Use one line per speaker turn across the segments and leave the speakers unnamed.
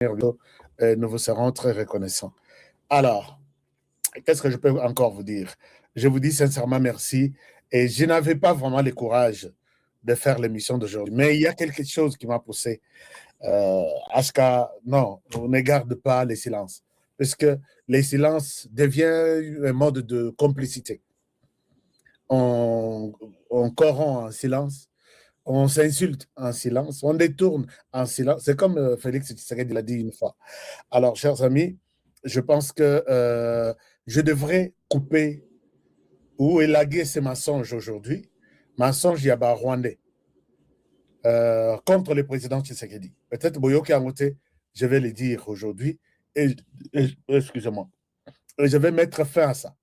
nous vous serons très reconnaissants. Alors, qu'est-ce que je peux encore vous dire? Je vous dis sincèrement merci et je n'avais pas vraiment le courage de faire l'émission d'aujourd'hui. Mais il y a quelque chose qui m'a poussé à ce que, non, on ne garde pas les silences. Parce que les silences deviennent un mode de complicité. On corrompt en silence, on s'insulte en silence, on détourne en silence. C'est comme Félix Tshisekedi l'a dit une fois. Alors, chers amis, je pense que je devrais couper ou élaguer ces mensonges aujourd'hui. Mensonges Yaba rwandais contre le président Tshisekedi. Peut-être Boyoki Angote, je vais le dire aujourd'hui. Excusez-moi. Et je vais mettre fin à ça.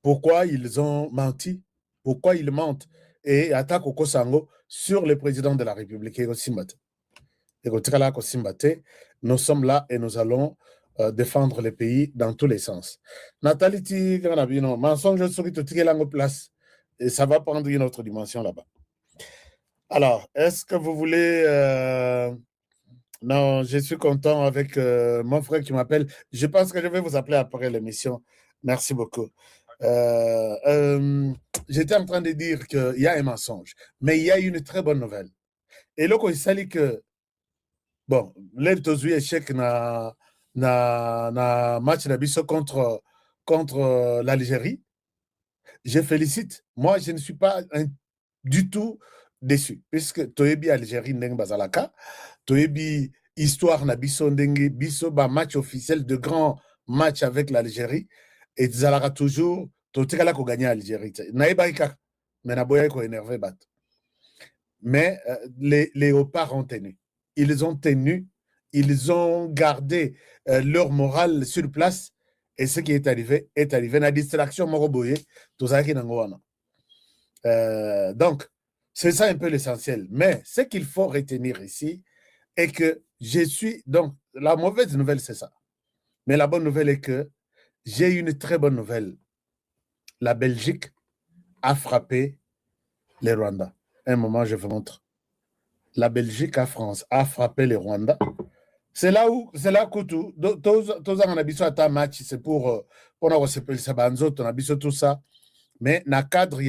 Pourquoi ils ont menti? Pourquoi ils mentent et attaquent au Kosango sur le président de la République, nous sommes là et nous allons défendre le pays dans tous les sens. Nathalie, mensonge sur place et ça va prendre une autre dimension là-bas. Alors, est-ce que vous voulez... Non, je suis content avec mon frère qui m'appelle. Je pense que je vais vous appeler après l'émission. Merci beaucoup. J'étais en train de dire qu'il y a un mensonge, mais il y a une très bonne nouvelle. Et là, il s'agit que, bon, l'Eltozu échec na match d'Abisso contre l'Algérie. Je félicite. Moi, je ne suis pas du tout déçu, puisque Toyebi Algérie Ndeng Bazalaka, Toyebi histoire na biso ndenge biso ba match officiel de grand match avec l'Algérie et Zalara toujours totikala ko gagner l'Algérie. Naïba ika mais na boya ko énervé bat. Mais les léopards ont tenu. Ils ont tenu, ils ont gardé leur morale sur place et ce qui est arrivé est arrivé. La distraction moroboye tout ça qui n'angoana. Donc c'est ça un peu l'essentiel. Mais ce qu'il faut retenir ici est que je suis... Donc, la mauvaise nouvelle, c'est ça. Mais la bonne nouvelle est que j'ai une très bonne nouvelle. La Belgique a frappé les Rwandais. Un moment, je vous montre. La Belgique a frappé les Rwandais. C'est là que tous en habitant à ta match, c'est pour avoir tout ça. Mais dans le cadre, il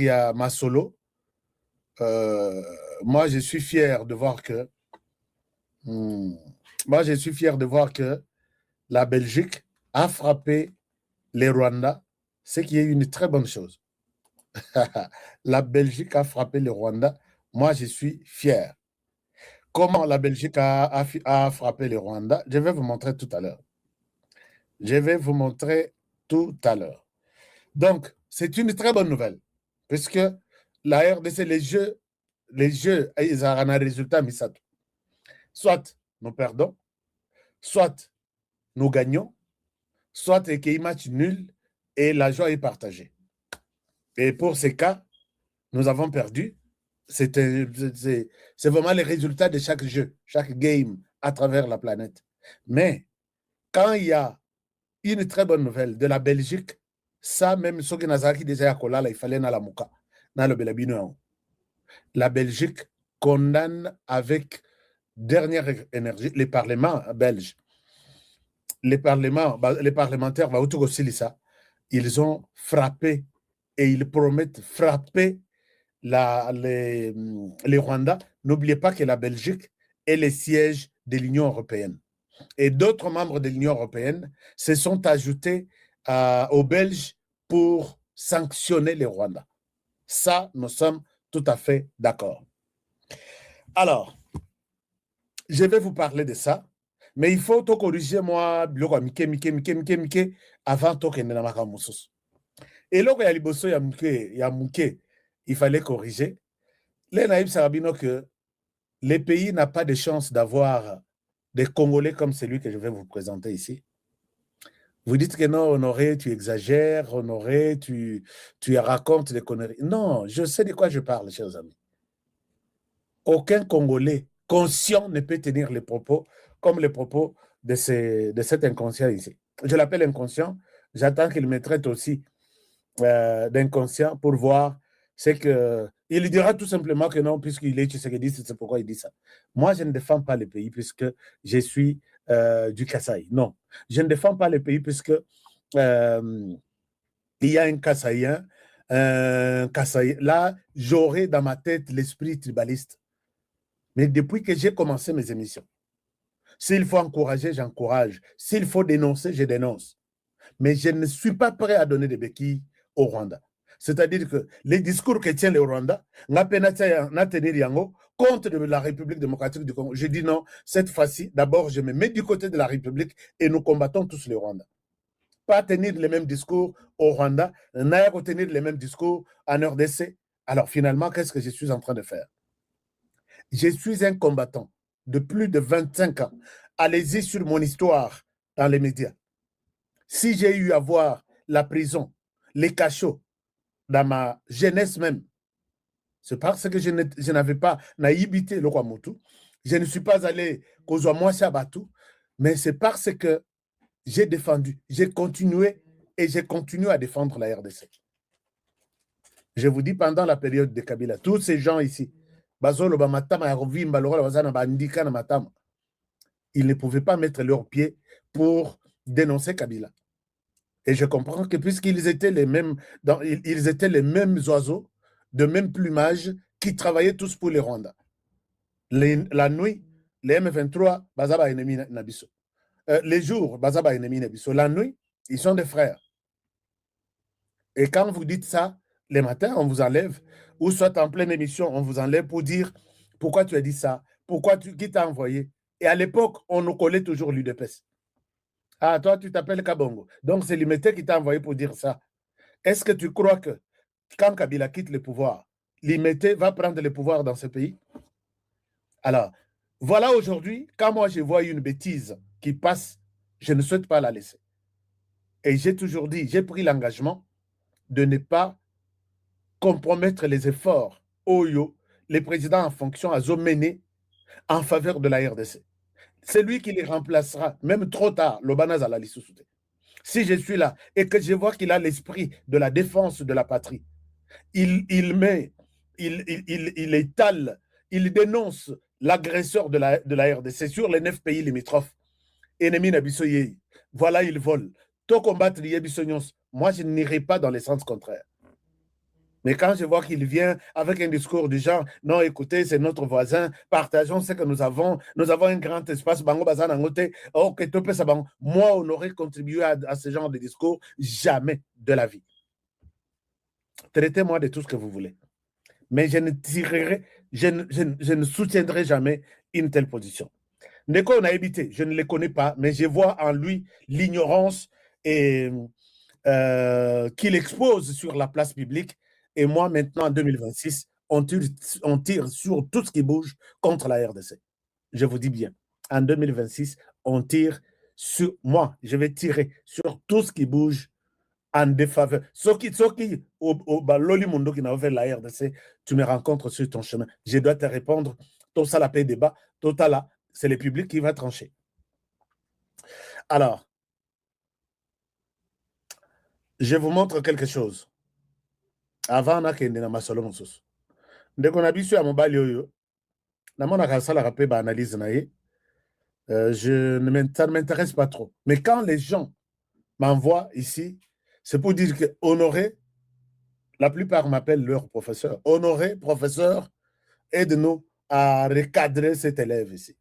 y a Masolo. Moi, je suis fier de voir que moi, je suis fier de voir que la Belgique a frappé les Rwandais, ce qui est une très bonne chose. La Belgique a frappé les Rwandais. Moi, je suis fier. Comment la Belgique a frappé les Rwandais? Je vais vous montrer tout à l'heure. Je vais vous montrer tout à l'heure. Donc, c'est une très bonne nouvelle, puisque la RDC, les jeux, ils ont un résultat, mais ça. Soit nous perdons, soit nous gagnons, soit il y a un match nul et la joie est partagée. Et pour ces cas, nous avons perdu. C'est vraiment les résultats de chaque jeu, chaque game à travers la planète. Mais quand il y a une très bonne nouvelle de la Belgique, ça même ce que Nazaki déjà à Kolala, il fallait dans la Mouka, dans le Belabino. La Belgique condamne avec dernière énergie les parlements belges. Les parlementaires, ils ont frappé et ils promettent frapper les Rwandais. N'oubliez pas que la Belgique est le siège de l'Union européenne. Et d'autres membres de l'Union européenne se sont ajoutés aux Belges pour sanctionner les Rwandais. Ça, nous sommes tout à fait d'accord. Alors, je vais vous parler de ça. Mais il faut tout corriger moi avant tout que na makamusus. Et là il y a il fallait corriger. Les naïfs sarabino que les pays n'ont pas de chance d'avoir des Congolais comme celui que je vais vous présenter ici. Vous dites que non, Honoré, tu exagères, Honoré, tu racontes des conneries. Non, je sais de quoi je parle, chers amis. Aucun Congolais conscient ne peut tenir les propos comme les propos de cet inconscient ici. Je l'appelle inconscient. J'attends qu'il me traite aussi d'inconscient pour voir ce qu'il Il dira tout simplement que non, puisqu'il est Tshisekedi, c'est pourquoi il dit ça. Moi, je ne défends pas le pays puisque je suis du Kasaï. Non, je ne défends pas le pays puisque il y a un Kasaïen. Là, j'aurai dans ma tête l'esprit tribaliste. Mais depuis que j'ai commencé mes émissions, s'il faut encourager, j'encourage. S'il faut dénoncer, je dénonce. Mais je ne suis pas prêt à donner des béquilles au Rwanda. C'est-à-dire que les discours que tient le Rwanda, contre de la République démocratique du Congo, je dis non, cette fois-ci, d'abord, je me mets du côté de la République et nous combattons tous le Rwanda. Pas tenir les mêmes discours au Rwanda, n'a pas tenir les mêmes discours en RDC. Alors finalement, qu'est-ce que je suis en train de faire? Je suis un combattant de plus de 25 ans. Allez-y sur mon histoire dans les médias. Si j'ai eu à voir la prison, les cachots, dans ma jeunesse même, c'est parce que je n'avais pas naïbité le Kwamutu. Je ne suis pas allé Kozwa Chabatu, mais c'est parce que j'ai défendu, j'ai continué et j'ai continué à défendre la RDC. Je vous dis, pendant la période de Kabila, tous ces gens ici, ils ne pouvaient pas mettre leurs pieds pour dénoncer Kabila. Et je comprends que puisqu'ils étaient les mêmes, ils étaient les mêmes oiseaux, de même plumage, qui travaillaient tous pour les Rwandais. La nuit, les M23, bazaba ennemi nabiso. Les jours, bazaba ennemi nabiso. La nuit, ils sont des frères. Et quand vous dites ça, les matins, on vous enlève, ou soit en pleine émission, on vous enlève pour dire pourquoi tu as dit ça, qui t'a envoyé. Et à l'époque, on nous collait toujours l'UDPS. Ah, toi, tu t'appelles Kabongo. Donc, c'est Limité qui t'a envoyé pour dire ça. Est-ce que tu crois que quand Kabila quitte le pouvoir, Limité va prendre le pouvoir dans ce pays? Alors, voilà aujourd'hui, quand moi je vois une bêtise qui passe, je ne souhaite pas la laisser. Et j'ai toujours dit, j'ai pris l'engagement de ne pas compromettre les efforts Oyo, les présidents en fonction à mené en faveur de la RDC. C'est lui qui les remplacera, même trop tard, l'Obanaz à la Lissoussouté. Si je suis là et que je vois qu'il a l'esprit de la défense de la patrie, il étale, il dénonce l'agresseur de la RDC sur les 9 pays limitrophes. Ennemi Nabisoye, voilà, il vole. Tout combattre Yebisonyos, moi je n'irai pas dans les sens contraires. Mais quand je vois qu'il vient avec un discours du genre, non, écoutez, c'est notre voisin, partageons ce que nous avons un grand espace, Bango Bazan Angote, ok, moi, on aurait contribué à ce genre de discours, jamais de la vie. Traitez-moi de tout ce que vous voulez. Mais je ne tirerai, je ne soutiendrai jamais une telle position. Neko on a évité, je ne le connais pas, mais je vois en lui l'ignorance qu'il expose sur la place publique. Et moi, maintenant, en 2026, on tire sur tout ce qui bouge contre la RDC. Je vous dis bien, en 2026, on tire sur moi. Je vais tirer sur tout ce qui bouge en défaveur. Soki, Loli Mundo qui n'a ouvert la RDC, tu me rencontres sur ton chemin. Je dois te répondre. Tout ça, la paix débat. Tout ça, là, c'est le public qui va trancher. Alors, je vous montre quelque chose. Avant, on a qu'une masolo mosusu. Dès qu'on a vu sur mobile yoyo, na mona kasala rapé ba analyse naé. Ça ne m'intéresse pas trop. Mais quand les gens m'envoient ici, c'est pour dire que Honoré, la plupart m'appellent leur professeur. Honoré, professeur, aide-nous à recadrer cet élève ici,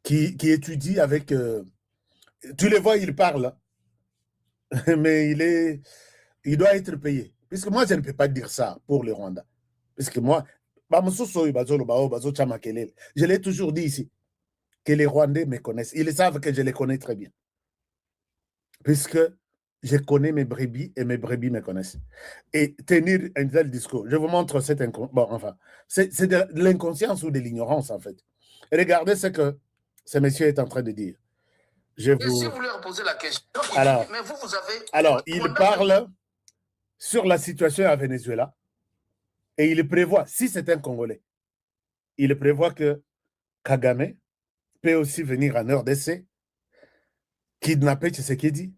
qui étudie avec... tu les vois, il parle, mais il doit être payé. Puisque moi, je ne peux pas dire ça pour le Rwanda. Puisque moi, je l'ai toujours dit ici, que les Rwandais me connaissent. Ils savent que je les connais très bien. Puisque je connais mes brebis et mes brebis me connaissent. Et tenir un tel discours, je vous montre cette inconscience. Bon, enfin, c'est de l'inconscience ou de l'ignorance, en fait. Regardez ce que ce monsieur est en train de dire.
Si vous leur posez la question,
alors,
mais vous avez...
Alors, il parle sur la situation à Venezuela et il prévoit, si c'est un Congolais, il prévoit que Kagame peut aussi venir en RDC, kidnapper Tshisekedi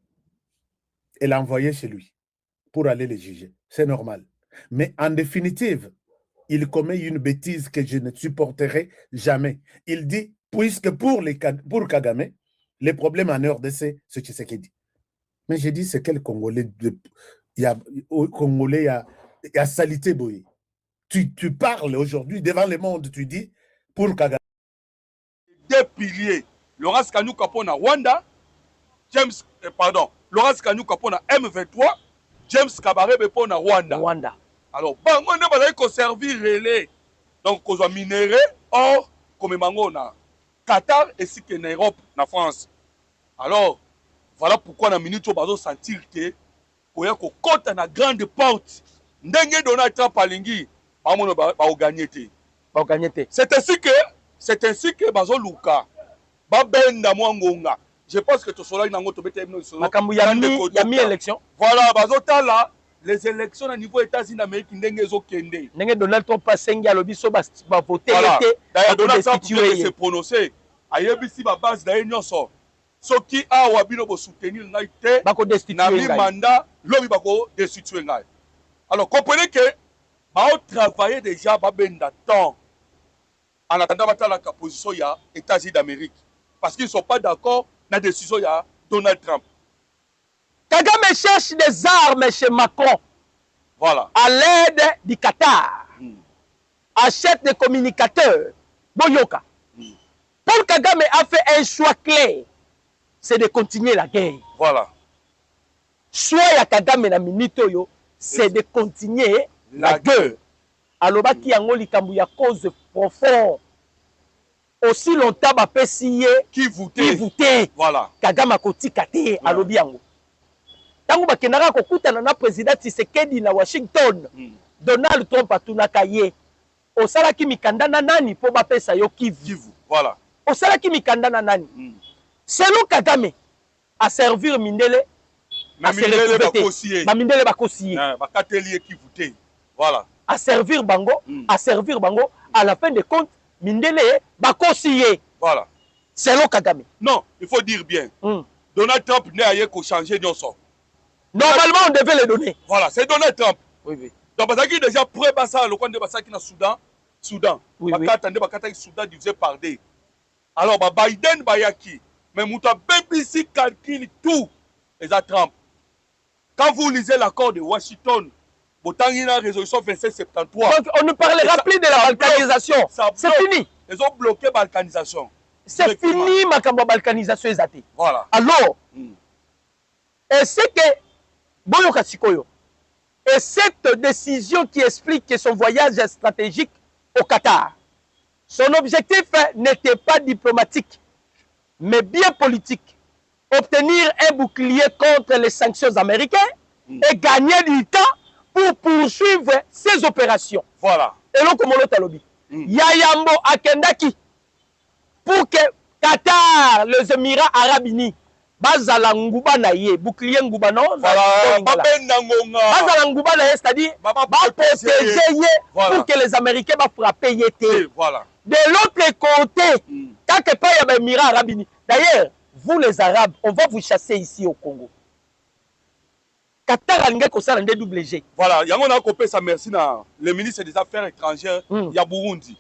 et l'envoyer chez lui pour aller les juger. C'est normal. Mais en définitive, il commet une bêtise que je ne supporterai jamais. Il dit, puisque pour Kagame, les problèmes en RDC, c'est Tshisekedi. Mais j'ai dit, c'est quel Congolais au Congolais, il y a salité, boy. Tu parles aujourd'hui devant le monde, tu dis, pour Kagame.
Deux piliers. Laurence Kanyuka pour Rwanda, Laurence Kanyuka pour M23, James Kabarebe pour Rwanda. Alors, bango ne va pas servir relais. Donc, on a minéré, or, comme mango na Qatar et si qu'en Europe, na France. Alors, voilà pourquoi na minute on va sentir que on y a qu'on compte na grande porte. Ndenge Donald Trump alingi, bamono ba gagner. C'est ainsi que bazo luka, ba benda mwangonga. Je pense que tout cela nango to bete no solo.
Makambu ya mi élection.
Voilà, bazo tala les élections au niveau États-Unis d'Amérique ndenge zo kende.
Ndenge Donald Trump pasengi alobi so ba voter
été. D'ailleurs Donald Trump peut se prononcer. Ayebisi ba base d'ailleurs nyonso. Soki awa bino bo soutenir ngai te.
Bako destituer ngai.
Na mi mandat lobi bako destituer ngai. Alors comprenez que ba travailler déjà ba benda temps. En attendant la position il y a États-Unis d'Amérique parce qu'ils ne sont pas d'accord dans la décision il y a Donald Trump.
Kagame cherche des armes chez Macron.
Voilà.
À l'aide du Qatar. Achète des communicateurs. Boyoka. Paul Kagame a fait un choix clair. C'est de continuer la guerre.
Voilà.
Choix ya Kagame na minute yo, c'est de continuer la guerre. Aloba ki yango likambu ya cause profonde. Aussi longtemps ba pesiye
qui voûtait. Voilà.
Kagame koti kate alobi yango. Tango bakendaka kokutana na président Tshisekedi na Washington. Donald Trump atunaka ye. Osalaki mikanda na nani po ba pesa yo Kivu.
Voilà.
Osalaki mikanda na nani. Selon Kagame a servir Mindele
a Mindele bakosiye.
Ba Mindele bakosiye.
Bakatelier qui voûtait. Voilà.
À servir bango, à la fin de compte, Mindele bakosiye.
Voilà.
Selon Kagame.
Non, il faut dire bien. Donald Trump n'a rien qu'au changer Nyonso.
Normalement, on devait le donner.
Voilà, c'est Donald Trump.
Oui.
Donc, parce qu'il déjà prêt à le coin de Bassaki dans Soudan.
Oui.
Soudan divisé par deux. Alors, Biden, Bayaki. Mais Mouta BBC calcule tout. Et ça Trump. Quand vous lisez l'accord de Washington, la résolution 2773.
Donc, on ne parlera plus de la balkanisation. C'est fini.
Ils ont bloqué la balkanisation.
C'est fini, ma balkanisation.
Voilà.
Alors, et c'est que, Boyoka Sikoyo, et cette décision qui explique que son voyage est stratégique au Qatar, son objectif n'était pas diplomatique, mais bien politique. Obtenir un bouclier contre les sanctions américaines et gagner du temps pour poursuivre ses opérations.
Voilà.
Et donc, comme on l'a dit, Yayambo Akendaki, pour que Qatar, les Émirats Arabes Unis, bazala nguba na ye, bouclier nguba non, bazala nguba na ye, c'est-à-dire, protéger ye pour que les Américains va frapper ye.
Voilà.
De l'autre côté, quelque part, il y a les Émirats Arabes Unis. D'ailleurs, vous les Arabes, on va vous chasser ici au Congo. Qatar a un double G.
Voilà, il y a un copé ça merci le ministre des Affaires étrangères, il y a Burundi.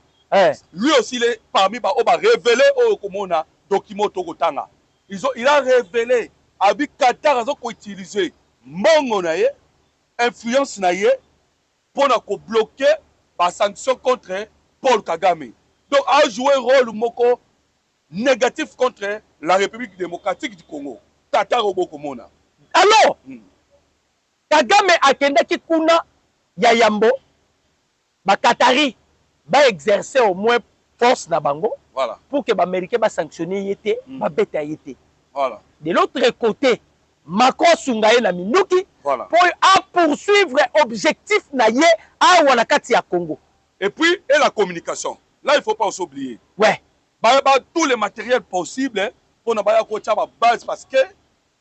Lui aussi, il est parmi les révélé au document Togotanga. Il a révélé avec Qatar a utilisé mon influence pour bloquer les sanctions contre Paul Kagame. Donc, a joué un rôle négatif contre la République démocratique du Congo. Qatar au Bokomona.
Alors, Kagame akendaki kuna ya Yambo, Qatari va exercer au moins force na bango.
Voilà.
Pour que les Américains va sanctionner yete, va bête yete.
Voilà.
De l'autre côté, Macron Sungaye na Minuki
voilà.
Pour poursuivre objectif na ye à Wanakati ya Congo.
Et puis, et la communication. Là, il ne faut pas s'oublier.
Ouais.
Tous les matériels possibles pour ne pas base parce que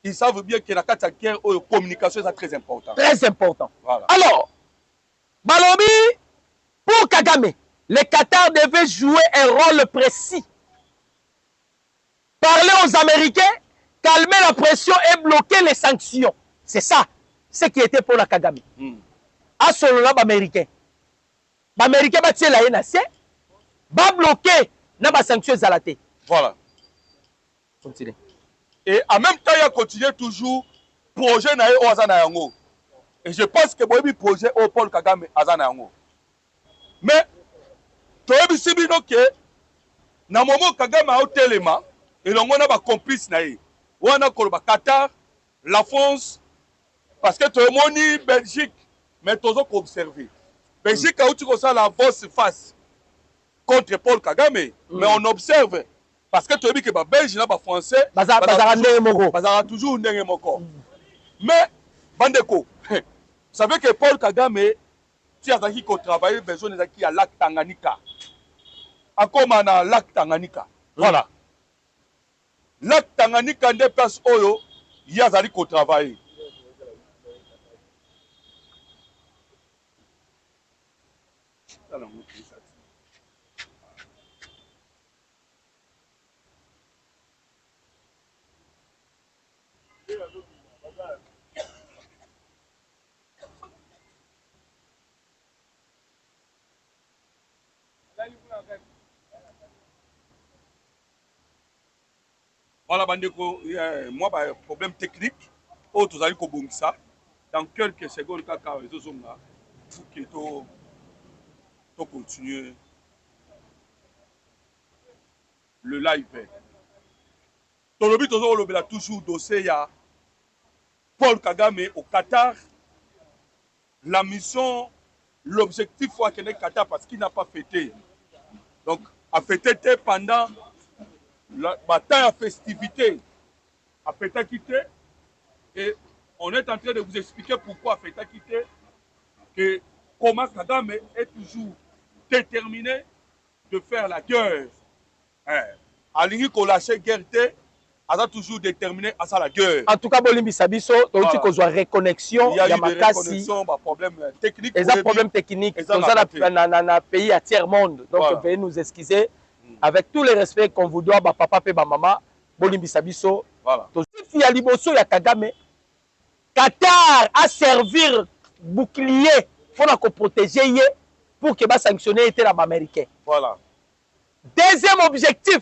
ils savent bien que la guerre ou la communication est très important.
Très important.
Voilà.
Alors, Balobi, pour Kagame, le Qatar devait jouer un rôle précis. Parler aux Américains, calmer la pression et bloquer les sanctions. C'est ça, ce qui était pour la Kagame. a solo na américain. Américain ba tiela ye na se ba bloquer na ba sanctions zalaté.
Voilà.
Continue.
Et en même temps, il a continué toujours projet na ye Azana Yango. Et je pense que boyebi projet au Paul Kagame Azana Yango. Mais toyebi sibino ke na moment Kagame a telema et longo na ba complice na ye. Wana koloba Qatar, la France parce que toyemoni Belgique mais tozo observer. Belgique a eu tout ça la voix face contre Paul Kagame mais on observe parce que tu as dit que les Belges et les Français bazara toujours ndenge moko. Mais bandeko, vous savez que Paul Kagame si azaki ko travailler besoin ezaki à lac Tanganyika. Akoma na lac Tanganyika. Voilà. Lac Tanganyika nde place oyo yazali ko travailler. Voilà, bandeko, moi, problème technique, autres allez ça. Dans quelques secondes, quand les autres là, pour que tu continues le live. Ton lobby, toujours dossier, il y a Paul Kagame au Qatar. La mission, l'objectif, faut qu'il y ait Qatar parce qu'il n'a pas fêté. Donc, a fêté pendant la bataille à festivité a fait quitter et on est en train de vous expliquer pourquoi a fait quitter que comment Kagame est toujours déterminé de faire la guerre. Alingi ko lâcher guerre a toujours déterminé à ça la guerre.
En tout cas Bolimbi Sabiso donc qu'on soit reconnexion
il y a eu des
reconnexion
problème technique
et ça problème technique dans un pays à tiers monde donc voilà. Veuillez nous excuser. Avec tous les respects qu'on vous doit, papa et maman, Bolimbi Sabiso.
Voilà.
Il y a Liboso, il y a Kagame. Qatar a servir bouclier pour protéger pour que va sanctionner les Américains.
Voilà.
Deuxième objectif,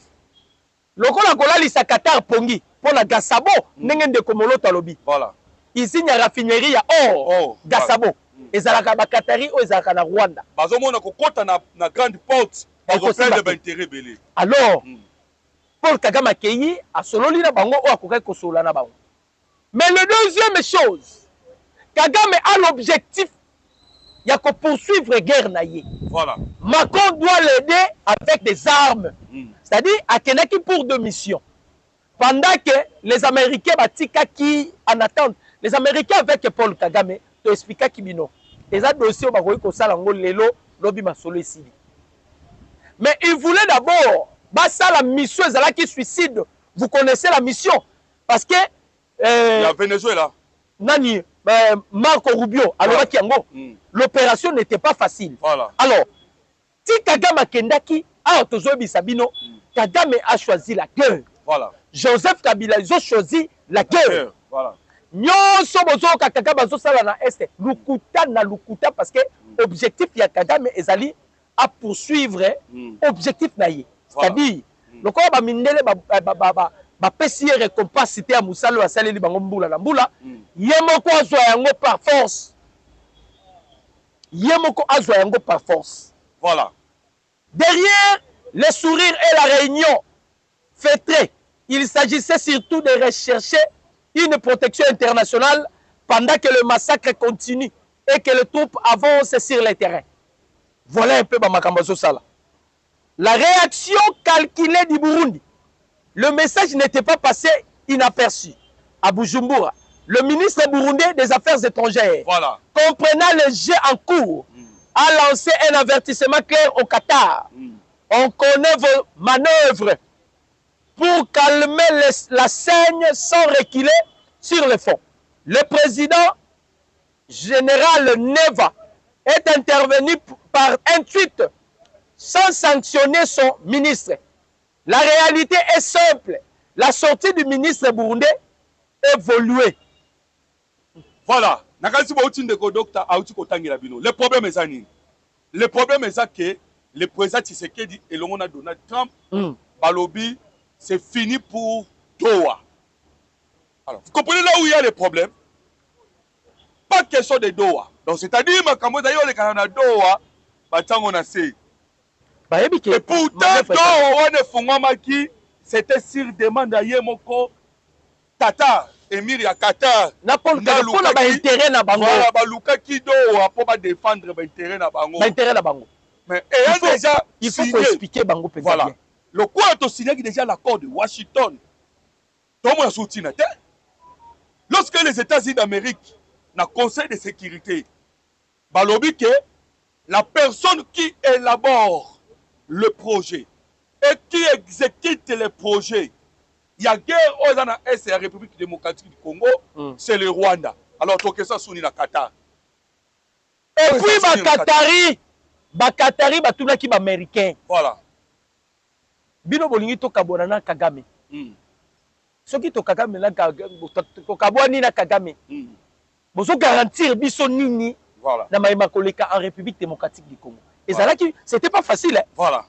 le Kola sa Qatar Pongi pour la Gassabo, n'engen de Komolo Talobi.
Voilà.
Ici il y a raffinerie ya or Gassabo. Et ça la Qatari ou ça la Rwanda.
Bazomo na kokota na grande porte.
Alors, Paul Kagame a cueilli à Sololi na bango ou à Kosola na bango. Mais la deuxième chose, Kagame a l'objectif il y a qu'on poursuivre la guerre naïe.
Voilà.
Macron doit l'aider avec des armes. C'est-à-dire à Kenaki pour deux missions. Pendant que les Américains batika qui en attendent, les Américains avec Paul Kagame, tu expliques qui bino. Les dossiers au bagoy ko salango lelo lobi masolo ici. Mais il voulait d'abord, ça la mission qui suicide. Vous connaissez la mission. Parce que...
la Venezuela.
Nani, Marco Rubio, alors l'opération n'était pas facile.
Voilà.
Alors, si Kagame Kendaki, Kagame a choisi la guerre.
Voilà.
Joseph Kabila, ils ont choisi la guerre.
Voilà.
Parce que l'objectif de Kagame est d'aller à poursuivre objectif naïe. C'est-à-dire, le corps va mindele ba pesi récompense cité à Moussalo à Saleli bango mbula na mbula yemoko azwa yango par force. Yemoko azwa yango par force.
Voilà.
Derrière les sourires et la réunion fêtée, il s'agissait surtout de rechercher une protection internationale pendant que le massacre continue et que les troupes avancent sur le terrain. Voilà un peu Bamakambazo Sala. La réaction calculée du Burundi. Le message n'était pas passé inaperçu. À Bujumbura, le ministre burundais des Affaires étrangères,
voilà,
comprenant le jeu en cours, a lancé un avertissement clair au Qatar. On connaît vos manœuvres pour calmer la scène sans reculer sur le fond. Le président général Neva est intervenu par un tweet sans sanctionner son ministre. La réalité est simple. La sortie du ministre burundais évoluait.
Voilà. Nakasi ba utinde ko docteur a uti ko tangela bino. Le problème est ça ni. Le problème est ça que le président Tshisekedi et le monde Donald Trump balobi c'est fini pour Doha. Alors, vous comprenez là où il y a les problèmes? Pas question de Doha. Donc c'est-à-dire makambo d'ailleurs les Canada Doha batango na se. Et pourtant Doha ne fungwamaki c'était sur demande d'ailleurs moko Qatar émir ya Qatar
na pour ba intérêt na bango.
Voilà ba lukaki Doha pour ba défendre ba intérêt na bango.
Ba intérêt na bango.
Mais il faut
expliquer bango peut-être.
Voilà. Le quoi a signé déjà l'accord de Washington. Comment soutient lorsque les États-Unis d'Amérique dans le Conseil de sécurité, balobi que la personne qui élabore le projet et qui exécute les projets, il y a guerre aux ANAS et la République démocratique du Congo, c'est le Rwanda. Alors, tu as ça sous la Qatar.
Et puis, Bakatari, Batulaki, Américain.
Voilà.
Bino bolingi to kabonana Kagame. Soki to Kagame na to kabwani na Kagame. Bozo garantir biso nini
voilà.
Na maïma koleka en République démocratique du Congo. Et ça là qui c'était pas facile. Hein?
Voilà.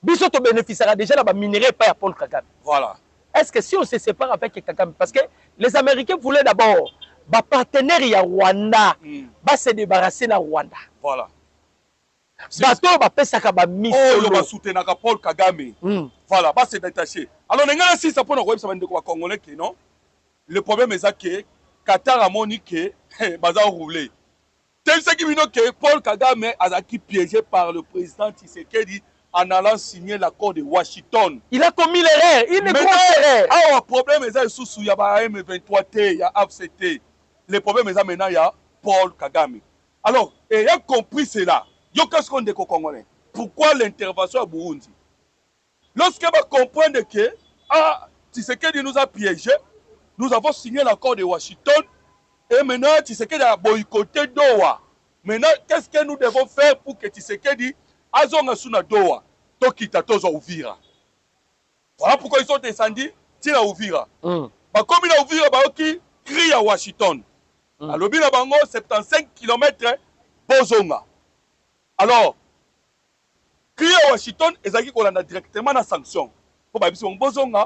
Biso to bénéficiera déjà là ba minerai pas à Paul Kagame.
Voilà.
Est-ce que si on se sépare avec Kagame parce que les Américains voulaient d'abord ba partenaire ya Rwanda ba se débarrasser na Rwanda.
Voilà.
Bato ba pesaka ba mission
le ba soutenaka Paul Kagame. Voilà, ba se détacher. Alors n'engana si ça pour na web ça bande ko congolais que non. Le problème est ça que Qatar a moniqué baza rouler. Tel ce qui vient que Paul Kagame a été piégé par le président Tshisekedi en allant signer l'accord de Washington.
Il a commis l'erreur, il ne croit erreur.
Ah, le problème est ça sous il y a M23T, il y a AFCT. Le problème est ça maintenant il y a Paul Kagame. Alors, et il a compris cela. Yo qu'est-ce qu'on dit au Congolais? Pourquoi l'intervention à Burundi? Lorsqu'on va comprendre que Tshisekedi nous a piégés, nous avons signé l'accord de Washington et maintenant Tshisekedi a boycotté Doha. Maintenant, qu'est-ce que nous devons faire pour que Tshisekedi azonga suna Doha? Tokita tozo Uvira. Voilà pourquoi ils sont descendus tira Uvira. Comme il a Uvira, qui crie à Washington. À l'obila bango 75 km bozonga. Alors, crier à Washington, ils ont dit qu'on a directement la sanction. Pour que nous ayons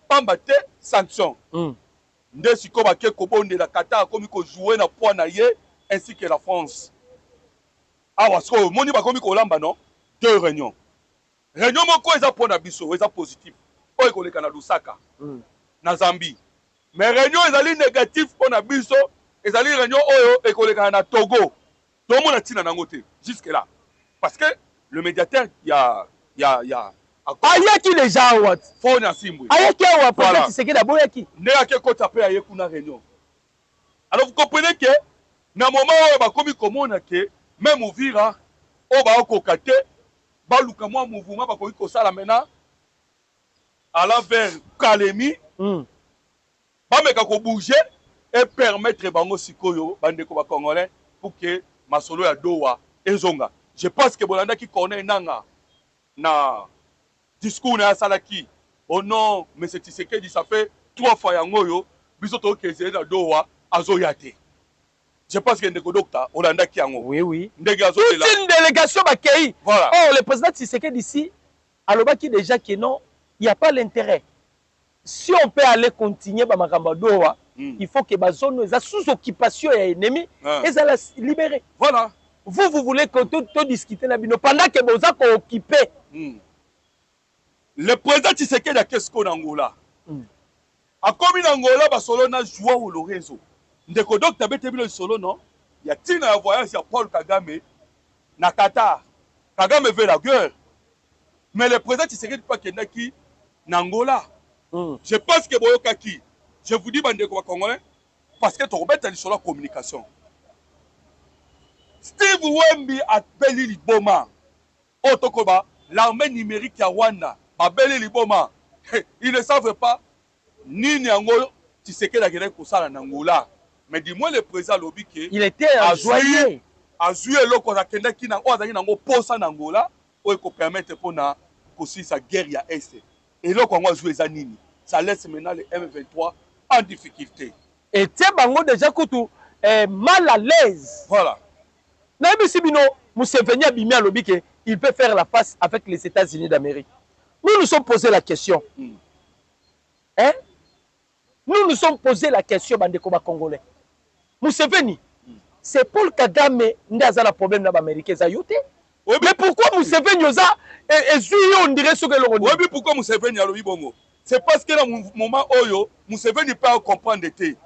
pas sanction. Nous avons dit que la Qatar a joué dans le point ainsi que la France. Ah, parce que nous avons deux réunions. Réunion, ils ont point d'abisso, ils ont positif. Ils ont été à Lusaka, na Zambie. Mais réunion, ils ont négatif pour l'abisso, ils ont réunion, ils ont été à Togo. Tout le monde a tiré jusque là. Parce que le médiateur, il y a
Ayaki les gens,
faut na simbu.
Ayaki wa peut-être c'est que d'abord yaki.
Ne a que côté après ayeku na réunion. Alors vous comprenez que na moment où ba komi komona que même Uvira o ba okokate ba luka mwa mouvement ba koki ko sala maintenant allant vers Kalemi. Ba meka ko bouger et permettre bango sikoyo bande ko ba congolais pour que masolo ya Doha ezonga. Je pense que Bolanda qui connaît Nanga na discours na salaki. Oh non, mais c'est Tshisekedi ça fait 3 fois yangoyo bisoto kezé na Doha azoyate. Je pense que ndeko docteur Olanda ki yango.
Oui oui.
Ndege azoyate là.
Toute une délégation bakei.
Voilà.
Oh le président Tshisekedi ici alobaki déjà que non, il n'y a pas l'intérêt. Si on peut aller continuer ba makamba Doha, il faut que ba zone za sous occupation ya ennemi et ça la libérer.
Voilà.
Vous voulez que tout discuter pendant que vous êtes occupé.
Le président Tshisekedi a qu'est-ce qu'on a en Angola? A comme en Angola, ba solo na joie ou le réseau. Ndeko docteur bete bilo solo non? Il y a tina voyage à Paul Kagame na Qatar. Kagame veut la guerre. Mais le président Tshisekedi pas qu'il qui na Angola. Je pense que boyoka qui. Je vous dis bandeko congolais parce que tu rebête sur la communication. Steve Wemby a belli liboma. Otokoba, l'armée numérique à Rwanda, a belli liboma. Ils ne savent pas ni Nyango Tshisekedi a gagné pour ça en Angola. Mais dis-moi le président Lobike.
Il était enjoyé.
A joué l'oko à Kenda qui n'a pas d'ango posa en Angola pour qu'on permette pour na aussi sa guerre à Est. Et l'oko a joué Zanini. Ça laisse maintenant les M23 en difficulté.
Et tiens bango déjà koutou. mal à l'aise.
Voilà.
Museveni a bimé à lobby qu'il peut faire la passe avec les États-Unis d'Amérique. Nous nous sommes posé la question. Hein? Nous nous sommes posé la question, Bandeko Congolais. Museveni, c'est Paul Kagame qui a un problème dans l'Amérique. Mais pourquoi Museveni on dirait ce que l'on dit?
Oui, mais pourquoi Museveni a le bongo? C'est parce que dans le moment où Museveni peut comprendre des thés.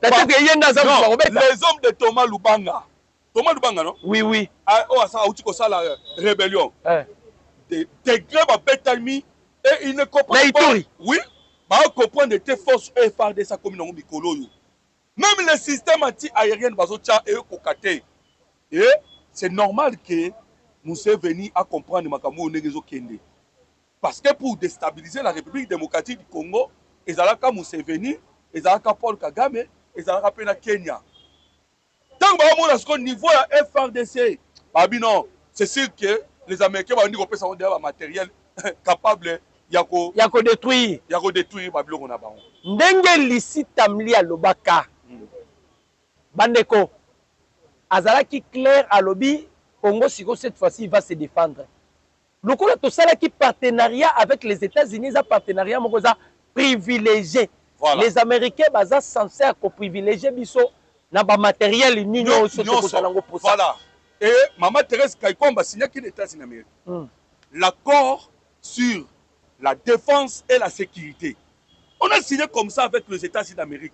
Les hommes de Thomas Lubanga. Thomas Lubanga, non?
Oui, oui.
Oh, ça a la rébellion. Des grèves bétalmi et ils ne comprennent pas. Oui, bah on comprend des forces FRD sa commune en Mikolo. Même le système anti-aérien de Bazocha et Kokate. Et c'est normal que Museveni a compris Makamou Negezo Kende. Parce que pour déstabiliser la République démocratique du Congo, ils ont la Museveni, ils ont la Paul Kagame, ils ont la Kenya. Tant que au niveau de la FRDC, c'est sûr que les Américains vont dire qu'ils ont un matériel capable de
détruire.
Détruire Babylone.
Ndenge lisitamli à Lobaka. Bandeko. Azalaki clair à lobby. Congo Siko cette fois-ci va se défendre. Le coup de ça qui partenariat avec les États-Unis, un partenariat privilégié. Voilà. Les Américains sont censés privilégier biso na ba matériel union
voilà. Et Maman Thérèse Kaikomba a signé les États-Unis d'Amérique. L'accord sur la défense et la sécurité. On a signé comme ça avec les États-Unis d'Amérique.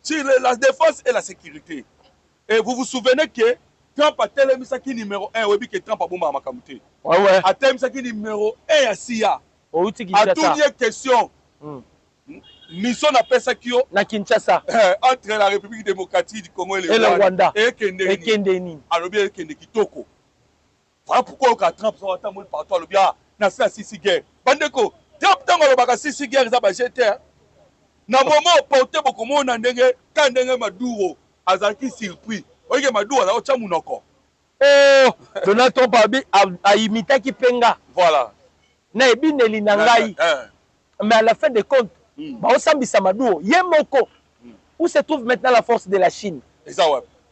Sur la défense et la sécurité. Et vous vous souvenez que Trump a tel qui numéro 1, oui, que Trump a bombé à Makamute.
Ouais.
A tel qui numéro 1 à SIA. À toutes les questions. Mission appelle ça qui
na Kinshasa
entre la République démocratique du Congo et le
Rwanda.
Et Kendeni. Alors bien Kendeni Kitoko. Voilà pourquoi on a Trump sur la table partout le bien na ça sisi guerre. Bandeko, Trump tango le baka sisi guerre ça ba jeter. Na moment porter beaucoup monde ndenge quand ndenge Maduro azaki surpris. Oye Maduro za ocha munoko.
Oh, Donald Trump a imité qui penga.
Voilà.
Na ebineli na ngai. Mais à la fin des comptes, où se trouve maintenant la force de la Chine?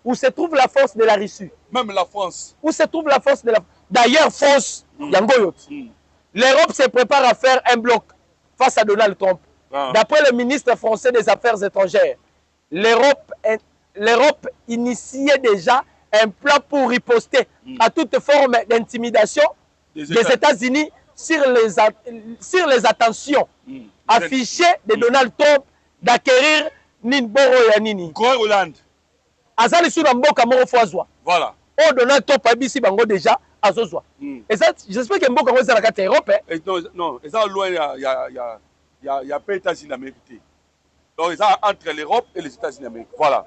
Où se trouve la force de la Russie?
Même la France.
Où se trouve la force de la... D'ailleurs, France, l'Europe se prépare à faire un bloc face à Donald Trump. D'après le ministre français des Affaires étrangères, l'Europe initiait déjà un plan pour riposter à toute forme d'intimidation des États-Unis sur les attentions affichées de Donald Trump d'acquérir Ninboro Yanini.
Groenland.
Azali sur Mboka Morofoazwa.
Voilà.
Oh, Donald Trump a dit Bango déjà à Zozwa. Et ça, j'espère que Mboka Morofoazwa est en Europe.
Non, ils sont loin, il y a pas les États-Unis d'Amérique. Donc, ils sont entre l'Europe et les États-Unis d'Amérique. Voilà.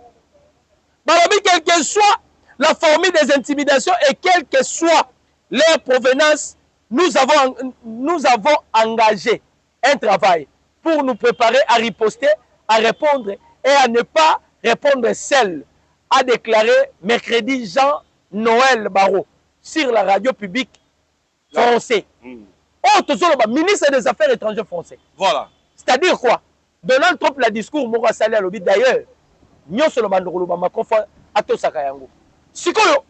Quelle que soit la formule des intimidations et quelle que soit leur provenance, nous avons engagé un travail pour nous préparer à riposter, à répondre et à ne pas répondre seul, a déclaré mercredi Jean-Noël Barrot sur la radio publique française. Ministre des Affaires étrangères français.
Voilà.
C'est-à-dire quoi? Donald Trump, le discours, Moura Salé à l'obit d'ailleurs, nous sommes à Tosaka Yango. Sikoyo,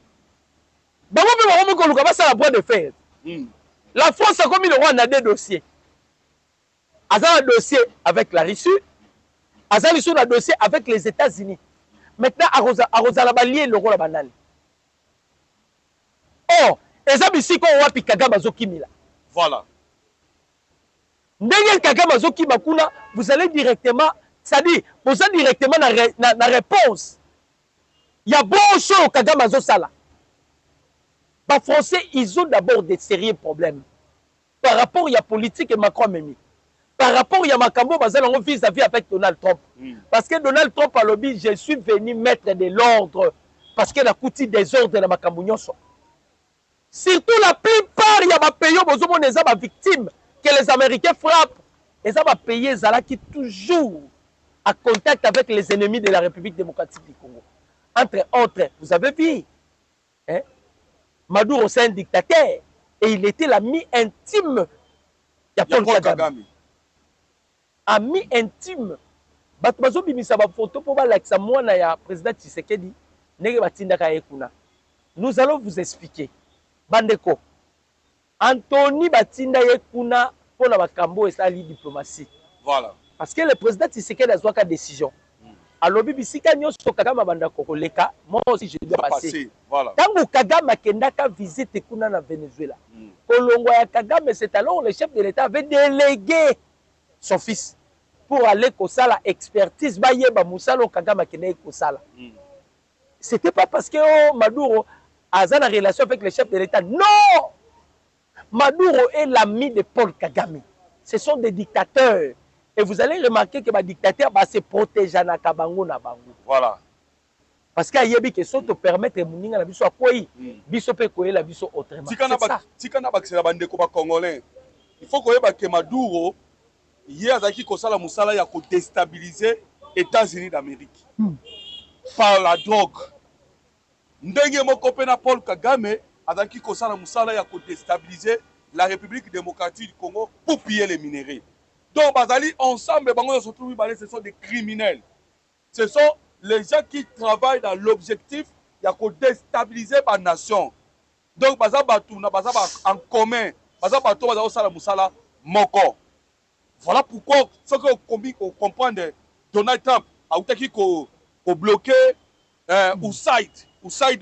la boîte de fer. La France a commis le roi dans des dossiers. Azal a un dossier avec la Russie, Azal a un dossier avec les États-Unis. Maintenant, Arozala lié le roi banal. Or, Ezab ici qu'on voit Kagame Azokimila.
Voilà.
Ndenge Kagame Azokima, vous allez directement, c'est-à-dire, vous allez directement dans la réponse. Il y a bon chose au Kagame Azosala. Les Français, ils ont d'abord des sérieux problèmes. Par rapport à la politique et Macron Mimi. Par rapport à Makambo, vis-à-vis avec Donald Trump. Parce que Donald Trump a lobby, je suis venu mettre de l'ordre. Parce qu'il a coûté des ordres de la Makambo. Surtout la plupart, il y a des pays qui victimes que les Américains frappent. Et ça va payer Zala qui toujours en contact avec les ennemis de la République démocratique du Congo. Entre autres, vous avez vu, hein? Maduro, c'est un dictateur. Et il était l'ami intime de Paul Kagame. Ami intime bato bazobimisa bafoto mpo balakisa mwana ya président Tshisekedi ndenge batindaka ye kuna. Nous allons vous expliquer. Bandeko, Anthony batinda ye kuna pour la bakambo esali diplomatie.
Voilà.
Parce que le président Tshisekedi a une décision. Alors bisika nyonso Kagame bandako koleka, moi aussi je dois passer.
Voilà.
Tango Kagame kendaka visite kuna na Venezuela. Kolongwa ya Kagame, c'est alors le chef de l'État avait délégué son fils pour aller kosala expertise bayeba musalo Kagame kende kosala. C'était pas parce que oh, Maduro a une relation avec le chef de l'État. Non! Maduro est l'ami de Paul Kagame. Ce sont des dictateurs. Et vous allez remarquer que les dictateurs se protègent na kabango na bango.
Voilà.
Parce qu'il y a des choses qui permettent de faire la vie soit quoi, biso pe koye la vie soit autrement.
Tikana bakisela bandeko ba congolais. Il faut que Maduro hier azaki kosala musala ya ko déstabiliser États-Unis d'Amérique. Par la drogue. Ndenge moko pe na Paul Kagame azaki kosala musala ya ko déstabiliser la République démocratique du Congo pour piller les minéraux. Donc bazali ensemble bango surtout ce sont des criminels. Ce sont les gens qui travaillent dans l'objectif ya ko déstabiliser la nation. Donc baza batu na baza en commun, baza batu baza osala musala moko. Voilà pourquoi ce que on comprend de Donald Trump a outaki ko bloquer USAID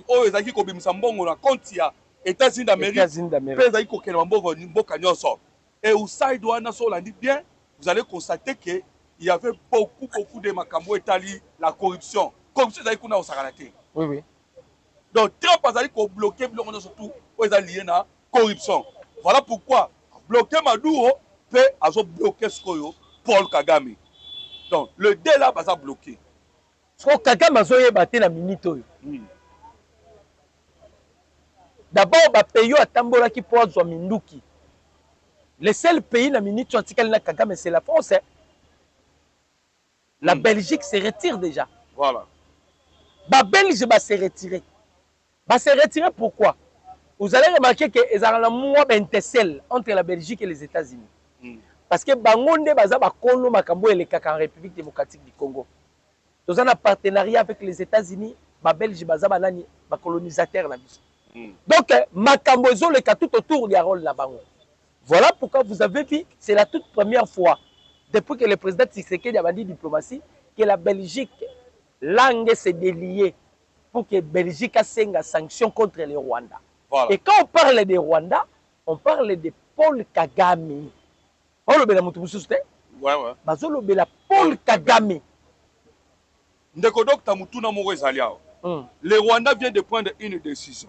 o ezaki ko bimisa mbongo na compte ya États-Unis d'Amérique. Ezaki ko kena mbongo mboka nyonso. Et USAID wana so landi bien, vous allez constater que il y avait beaucoup de makambo etali la corruption. Corruption ezaki kuna osakalate.
Oui oui.
Donc Trump azali ko bloquer biloko nyonso tout o ezali lié na corruption. Voilà pourquoi bloquer Maduro peut azo bloquer skoyo Paul Kagame. Donc le dé là baza bloqué.
So Kagame azoye baté na minute oyo. D'abord ba pays atambola ki po azwa minduki. Le seul pays na minute antikali na Kagame c'est la France. La Belgique se retire déjà.
Voilà.
Ba Belge va se retirer. Va se retirer pourquoi? Vous allez remarquer que il y a un mois d'intercelle entre la Belgique et les États-Unis. Parce que bangonde baza ba kono makambo elekaka en République démocratique du Congo. Nous avons un partenariat avec les États-Unis, ba Belge baza banani ba colonisateur na biso. Donc makambo zo le tout autour du rôle na bango. Voilà pourquoi vous avez vu, c'est la toute première fois depuis que le président Tshisekedi a dit diplomatie que la Belgique langue s'est déliée pour que la Belgique ait une sanction contre le Rwanda. Voilà. Et quand on parle de Rwanda, on parle de Paul Kagame. On le bela mutu mususu te?
Ouais ouais.
Bazo le bela Paul Kagame.
Ndeko Dr Mutuna moko ezali awa. Le Rwanda vient de prendre une décision.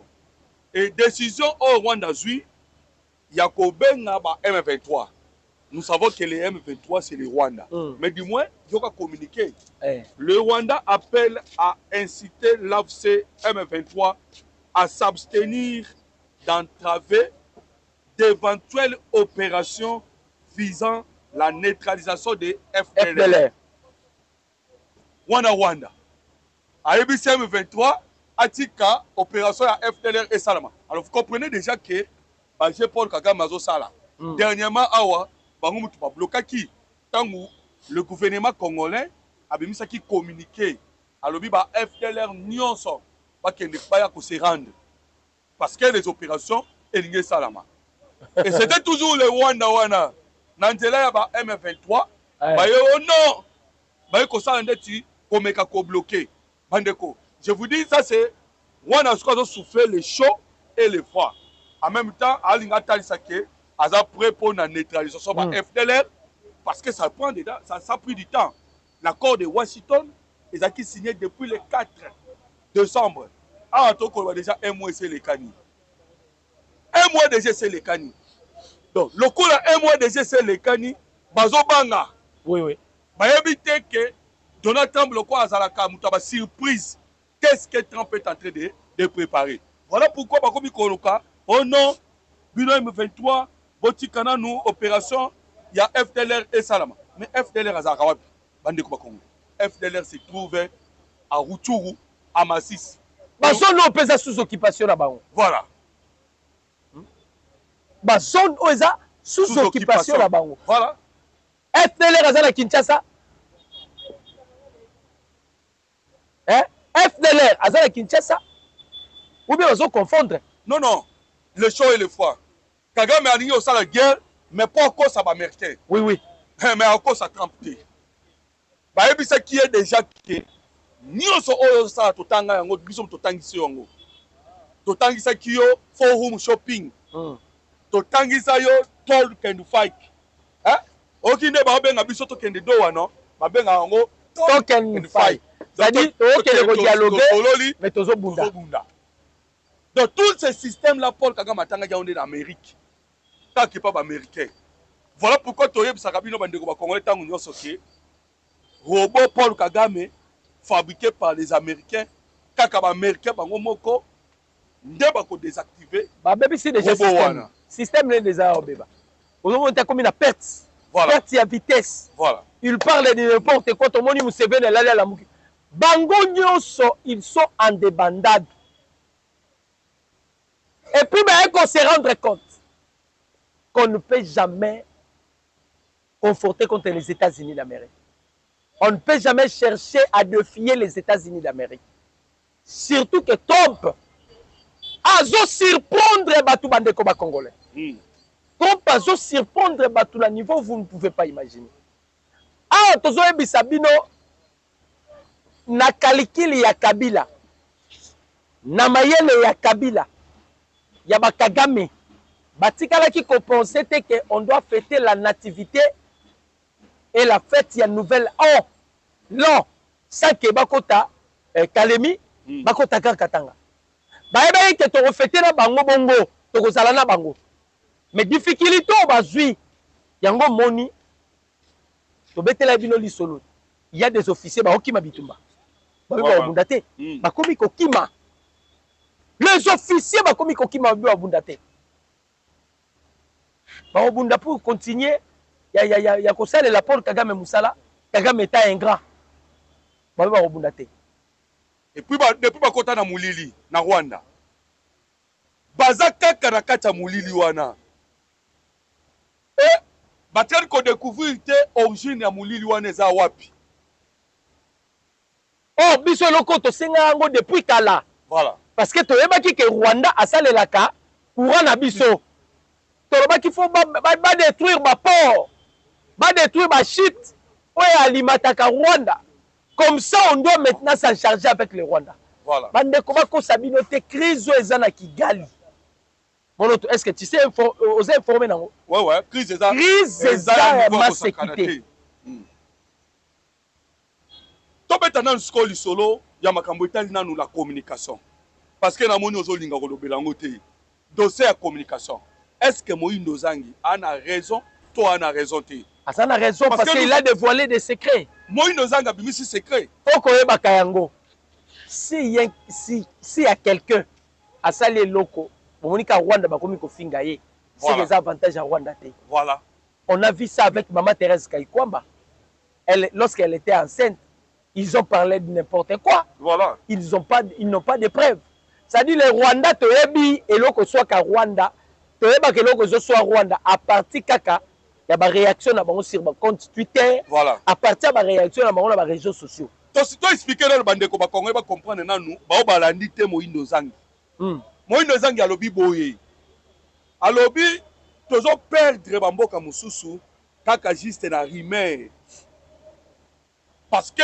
Et décision au Rwanda zui ya kobenga ba M23. Nous savons que les M23 c'est le Rwanda. Mais du moins, il faut communiquer. Le Rwanda appelle à inciter l'AFC M23 à s'abstenir d'entraver d'éventuelles opérations visant la neutralisation des FDLR. Rwanda. À M23, Atika, opération à FDLR et Salama. Alors vous comprenez déjà que Paul Kagame Azo Sala. Dernièrement, Awa, le gouvernement congolais a mis ça qui communiquait. Alors, FDLR nyonso pas se rendre. Parce que les opérations, Elingue Salama. Et c'était toujours le Rwanda wana. Nandela ya ba M23. Oh non! Je vous dis, ça c'est Rwanda a souffert le chaud et le froid. En même temps, Alinga Talisake a prêt pour la neutralisation de FDLR parce que ça prend ça a pris du temps. L'accord de Washington, ils ont signé depuis le 4 décembre. Ah, on a déjà un mois c'est les canis. Un mois déjà c'est les canis. Donc, le coup là, un mois déjà c'est les canis. Bazobanga.
Oui, oui.
Bah, éviter que Donald Trump, le quoi, Azalaka, Moutaba, surprise. Qu'est-ce que Trump est en train de préparer? Voilà pourquoi, bah, comme il coloca, oh non, Bino M23, Botikana, nous, opération, il y a FDLR et Salama. Mais FDLR à Zarawapi, Bande Kongo. FDLR se trouve à Rutshuru, à Massis.
Ma zone où pèse sous occupation là-bas.
Voilà.
Ma zone où est sous occupation là-bas.
Voilà.
FDLR à Kinshasa. Hein? FDLR, Azala Kinshasa. Ou bien ils ont confondre.
Non, non. Le chaud et le froid. Kagame a dit aussi la guerre, mais pas encore ça va américain.
Oui, oui.
Mais encore ça trempe. Bah, et puis ça qui est déjà qui ni on se oyo ça totanga yango biso totangisi yango. Totangisa kiyo forum shopping. Totangisa yo toll can fight. Hein? Okinde ba benga biso to kende do wana, ba benga yango
token fight. C'est-à-dire OK le dialoguer mais tozo bunda.
Donc tout ce système là Paul Kagame atanga yaonde en Amérique. Tant qu'il pas américain. Voilà pourquoi toyeb sakabino bandeko ba congolais tangu nyoso ke robot Paul Kagame fabriqué par les Américains, kaka ba américain bango moko nde ba ko désactiver.
Ba bébé c'est déjà système. Système les déjà obeba. Aujourd'hui on comme une perte.
Voilà.
Perte à vitesse.
Voilà.
Il parle de n'importe quoi ton moni Museveni là la muki. Bango nyonso ils sont en débandade. Et puis il faut se rendre compte qu'on ne peut jamais conforter contre les États-Unis d'Amérique. On ne peut jamais chercher à défier les États-Unis d'Amérique. Surtout que Trump a surprendre Batou Bandeko Congolais. Trump a surprendre Batou à niveau vous ne pouvez pas imaginer. Ah, Tozo Ebisabino na kalikili ya Kabila. Na mayele ya Kabila. Yaba Kagame. Batikala qui compensait qu'on doit fêter la nativité et la fête ya nouvelle an. Non, ça que bakota Kalemi, bakota Katanga. Baeba que to fêter na bango bongo, to kozala na bango. Mais difficulté bazui yango moni to betela bino li solo. Il y a des officiers ba okima bitumba. Ba ba bundate, ba komi kokima. Les officiers ba komi kokima ba bundate. Ba obunda pour continuer ya kosala la Paul Kagame Musala, Kagame est ingrat. Ba ba obundate.
Et puis depuis ba kota na mulili na Rwanda. Bazaka karakata mulili wana. Et batel ko découvrir te origine ya mulili wana za wapi.
Oh biso loko to senga ngo depuis kala.
Voilà.
Parce que toyebaki ke Rwanda asalelaka courant na biso. Tolobaki faut ba détruire ba port. Ba détruire ba shit. Oye alimataka Rwanda. Comme ça on doit maintenant s'en charger avec le Rwanda.
Voilà.
Bande ko ba ko sabino te crise ezana Kigali. Est-ce que tu sais oser informer nango?
Ouais ouais, crise eza.
Crise eza masekité.
Tobeta na skoli solo ya makambo etali nanu la communication. Parce que na moni ozolinga kolobela ngo te. Dossier ya communication. Est-ce que Moïse Zangi a raison? Toi a raison te.
Ça a raison parce qu'il a dévoilé des secrets.
Moïse Zangi a bimisi secret.
Faut qu'on ait bakayango. Si y a quelqu'un à saler loco, Monika Rwanda bakomi ko fingaye. C'est des avantages à Rwanda te.
Voilà.
On a vu ça avec Maman Thérèse Kaikwamba. Lorsqu'elle était enceinte, ils ont parlé de n'importe quoi.
Voilà.
Ils n'ont pas de preuves. Ça dit les Rwanda toyebi et loko soit ka Rwanda. Toyeba que loko soit Rwanda à partir kaka il y a des réactions sur mon compte Twitter.
Voilà.
À partir de la réaction dans les réseaux sociaux.
Tu expliquer dans le bande ko ba Congolais ba comprendre na nous ba balandi te Moïse Zangi. Moïse Zangi alobi boye. Alobi tozo perdre ba mboka mususu kaka juste na rimer. Parce que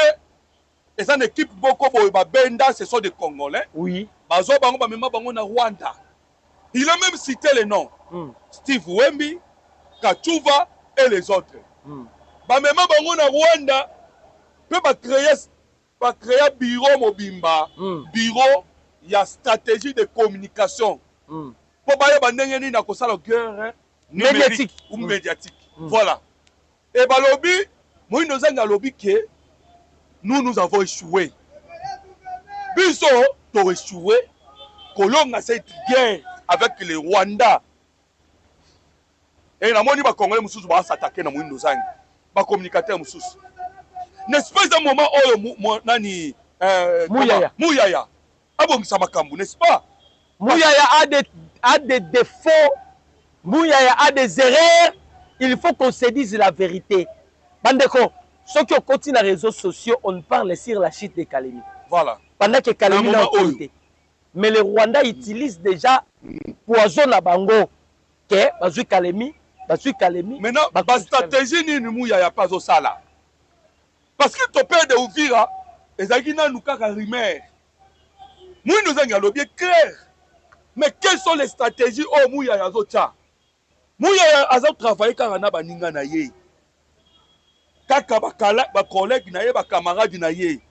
les une équipe beaucoup boye ba benda ce sont des Congolais.
Oui.
Bazo bango ba mema bango na Rwanda. Il a même cité les noms. Steve Wemby, Kachuva et les autres. Ba mema bango na Rwanda peut créer bureau mobimba, bureau il y a stratégie de communication. Pour bailler bandenge ni na kosala guerre
médiatique
ou médiatique. Voilà. Et balobi Moïse Zangi lobby que nous avons échoué. Biso to échoué. Kolonga cette guerre avec les Rwanda. Et la moni ba Congolais mususu ba s'attaquer na Moïse Zangi. Ba communicateur mususu. N'est-ce pas un moment où nani Mouyaya abongisa makambu, n'est-ce pas?
Mouyaya a des défauts, Mouyaya a des erreurs, il faut qu'on se dise la vérité. Bandeko, ceux qui ont continué les réseaux sociaux, on parle sur la chute de Kalemi.
Voilà.
Pendant que Kalemi n'a pas été. Mais le Rwanda utilise déjà poison à Bango. Que Bazui Kalemi.
Maintenant, la stratégie ni nous ya pas au sala. Parce que ton père de Ouvira, ezagina nous kaka rimer. Nous nous avons bien clair. Mais quelles sont les stratégies au Mouya Yazocha? Mouya a travaillé car on a baninga na ye. Kaka bakala ba collègue na ye ba camarade na ye.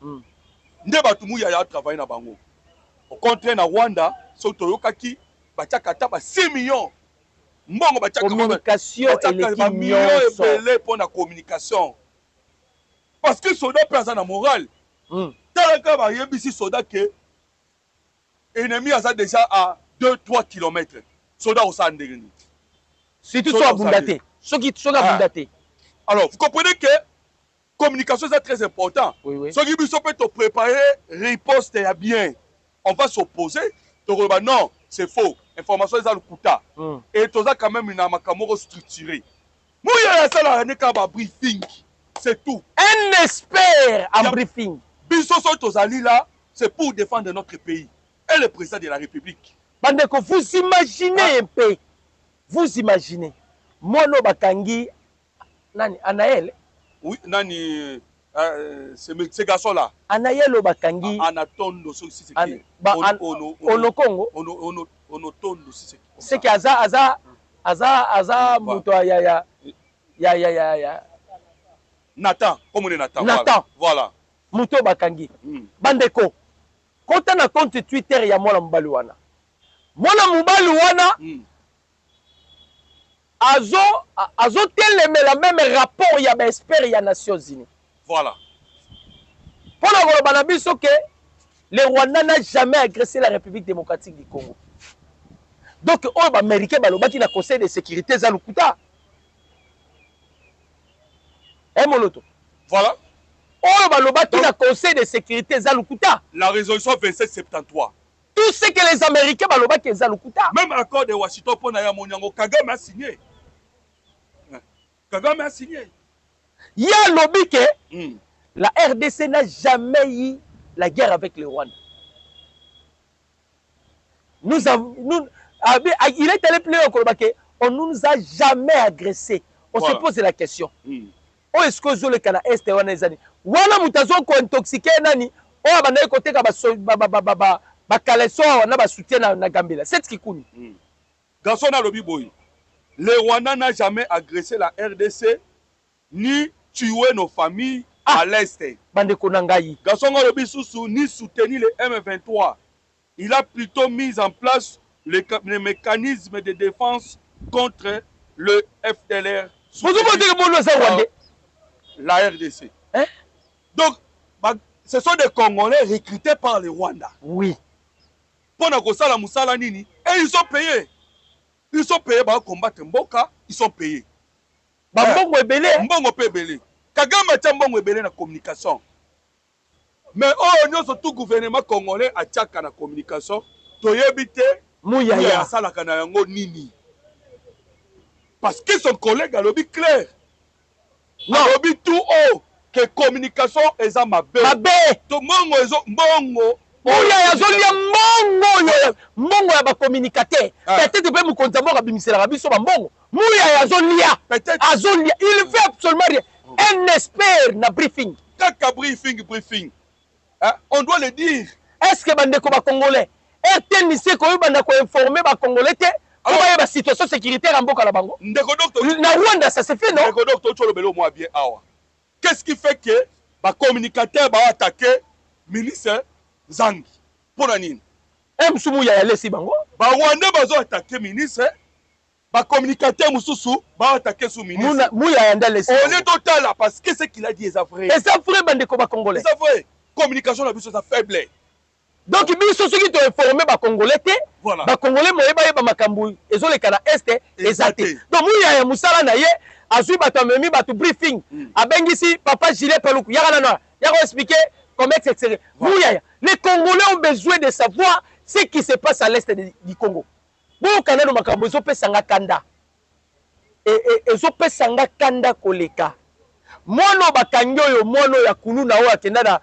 Nde batu Mouya a travaillé na bango. Au contraire na Rwanda, soto kaki bachakata ba 6 millions. Mbongo bachaka
communication et
millions et pour la communication. Parce que soldat peut avoir moral. Talaka ba yebisi soldat que ennemi a déjà à 2-3 km. Soldat au Sandérini.
Surtout sur Abundate. Ceux qui sont Abundate.
Alors, vous comprenez que communication c'est très important. Ceux qui peut te préparer, riposte est bien. On va s'opposer. Non, c'est faux. Information est à l'Ukuta. Et tout ça quand même une amakamoro structurée. Mouya ça n'est qu'un briefing. C'est tout.
Un expert en briefing.
Bissoso Tozali là, c'est pour défendre notre pays. Et le président de la République.
Bandeko, vous imaginez un peu. Vous imaginez. Mono Bakangi, Nani, Anaël.
Oui, Nani, ces garçons-là.
Anaël Bakangi.
Anatondo, c'est qui.
Onokongo.
Onotondo, c'est qui.
C'est qui Aza, Muto, ya.
Nathan, comme on est Nathan. Voilà.
Muto Bakangi. Bandeko. Quand on a compte Twitter, il y a Mwana Mbalouana. Mwana Mbalouana, azo tel la même rapport, il y a expert, il y a Nations Unies.
Voilà.
Pour le Banabiso que le Rwanda n'a jamais agressé la République démocratique du Congo. Donc, on va américain, balobaki na Conseil de sécurité Zalukuta. Moloto.
Voilà.
On va lobaki na Conseil de sécurité Zalukuta.
La résolution 2773.
Tout ce que les Américains balobaki Zalukuta.
Même accord de Washington pour Naya Monyango, Kagame a signé. Kagame a signé.
Il y a lobby que la RDC n'a jamais eu la guerre avec le Rwanda. Il est allé plus haut, on ne nous a jamais agressé. On se pose la question. Oh, est-ce que vous avez le Est et wana mutazo ko intoxiqué nani o abandai côté ka ba kaleso wana ba soutien na Gambela c'est ce qui kuni
garçon na lobi boy le Rwanda n'a jamais agressé la RDC ni tué nos familles à l'est
bande konangai
garçon na lobi susu ni soutenir le M23 il a plutôt mis en place les mécanismes de défense contre le FDLR la RDC.
Hein?
Donc, ce sont des Congolais recrutés par le Rwanda.
Oui.
Pour la Moussala Nini. Et ils sont payés. Ils sont payés pour combattre Mboka. Ils sont payés.
Mbongo ebele.
Mbongo ebele. Kagame tient Mbongo ebele na communication. Mais oh, nous sommes tout gouvernement congolais à tchaka na communication. Toyebite.
Mouyaya.
Salaka na yango nini. Parce que son collègue a lobby clair. Non, lobby tout haut que communication est à ma belle.
Ma belle.
To mongo ezo mongo.
Oya ya zolia mongo yo. Mongo ya ba communicateur. Peut-être peut me konzamo ka bimisela ka biso ba mongo. Moya ya zolia. Peut-être azolia. Il fait absolument rien. Un expert na briefing.
Kaka briefing. On doit le dire.
Est-ce que bande ko ba congolais? RTN ni se ko banda ko informer ba congolais te. Comment il y a la situation sécuritaire en Boka Bango? Na Rwanda, ça se fait, non?
Qu'est-ce qui fait que les communicateurs vont attaquer le ministre Zangi? Pour la nine.
Msoumou ya laissé Bango?
Les Rwandais vont attaquer le ministre. Les communicateurs vont attaquer le ministre. On est total là parce que ce qu'il a dit est vrai.
Et ça vrai, bande de Congolais.
C'est vrai. Communication, la chose faible.
Donc, ceux qui ont informé les Congolais, les Congolais ont makambu, ils ont les canards est exaltés. Donc, il y a Moussala Naye, Azui Batamemi, Batu briefing, à Bengisi, Papa Gilet Peloukou, Yarana, Yaro expliqué comment etc. Les Congolais ont besoin de savoir ce qui se passe à l'est du Congo. Bon, au Canada, ils ont fait Sanga Kanda. Et ils ont fait Sanga Kanda Koleka. mono bakangi oyo mono ya kuluna oyo akenda na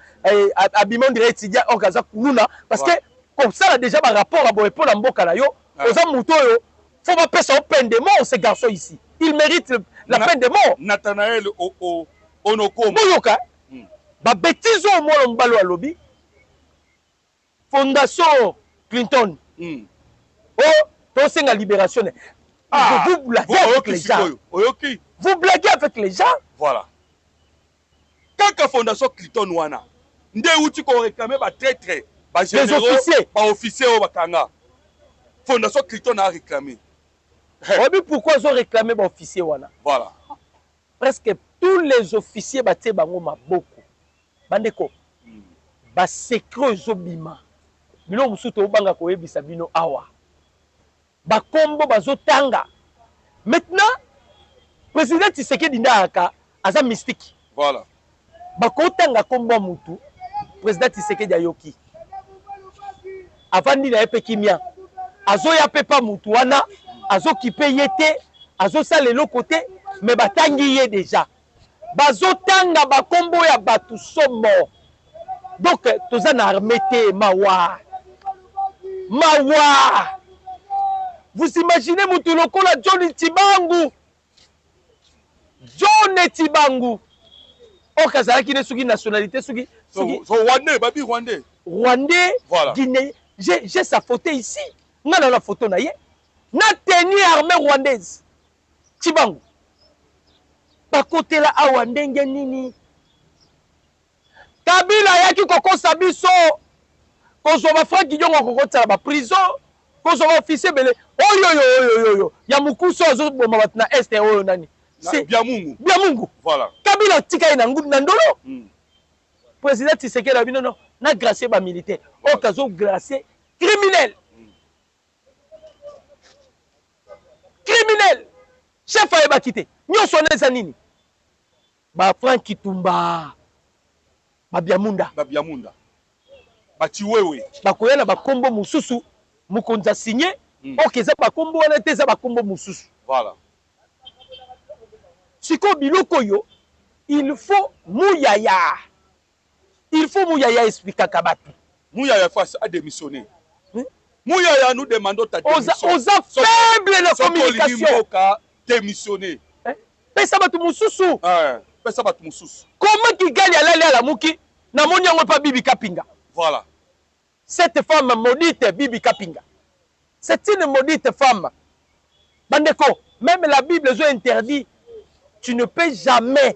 abimondire étudiant okaza kuluna parce que comme ça là déjà ba rapport à boye pour la mboka na yo oza muto oyo faut pas pesa au peine de mort ce garçon ici il mérite la peine de mort
Nathanaël Onoko
boyoka ba bêtise au mono mbalo à lobby Fondation Clinton oh tosenga libération vous blaguez avec les gens vous blaguez avec les gens
voilà quand Fondation Clinton wana nde uti ko réclamer ba traître ba généraux ba officiers au bakanga Fondation Clinton a réclamé
oui pourquoi ils ont réclamé ba officier wana
voilà
presque tous les officiers batie bango maboko bandeko ba secret zobima bino musuto obanga ko yebisa bino awa ba kombo bazotanga maintenant président Tshisekedi ndaka aza mystique
voilà
bakotanga kombo mutu président Tshisekedi ayoki avandi na epe kimia azoya pepa mutu wana azokipe yete azosala eloko te mais batangi ye déjà bazotanga bakombo ya batu somo donc toza na armée te mawa vous imaginez mutu lokola John Tibangu okazalaki ne suki nationalité suki
rwandais babi rwandais
voilà. Guinée j'ai sa photo ici ngana la photo na ye na tenue armée rwandaise Tibangu bakotela awa ndenge nini Kabila yaki kokosa biso kozwa ba Frank Kidiongo kokotala ba prison kozwa ba officier bele oyo ya mukuso azoboma bat na este oyo nani
c'est
Biamungu
voilà
Kabila tika ina ngudu na ndolo président Tshisekedi a dit non na gracier ba militaire okazo gracier criminel chef ayeba kité nyonso neza nini ba Frank Kitumba ba Biamunda
bachiwewe
bakoyana bakombo mususu mukonza signé okeza bakombo wana teza bakombo mususu
voilà
siko biloko yo il faut Mouyaya expliquer kabatu
Mouyaya face à démissionner Mouyaya nous demandons ta démission
oza faible la communication
démissionner
pesa batu mususu
pesa batu mususu
comment Kigali alali ala muki na moni yango pa Bibi Kapinga
voilà
cette femme maudite Bibi Kapinga c'est une maudite femme bandeko même la Bible nous interdit tu ne peux jamais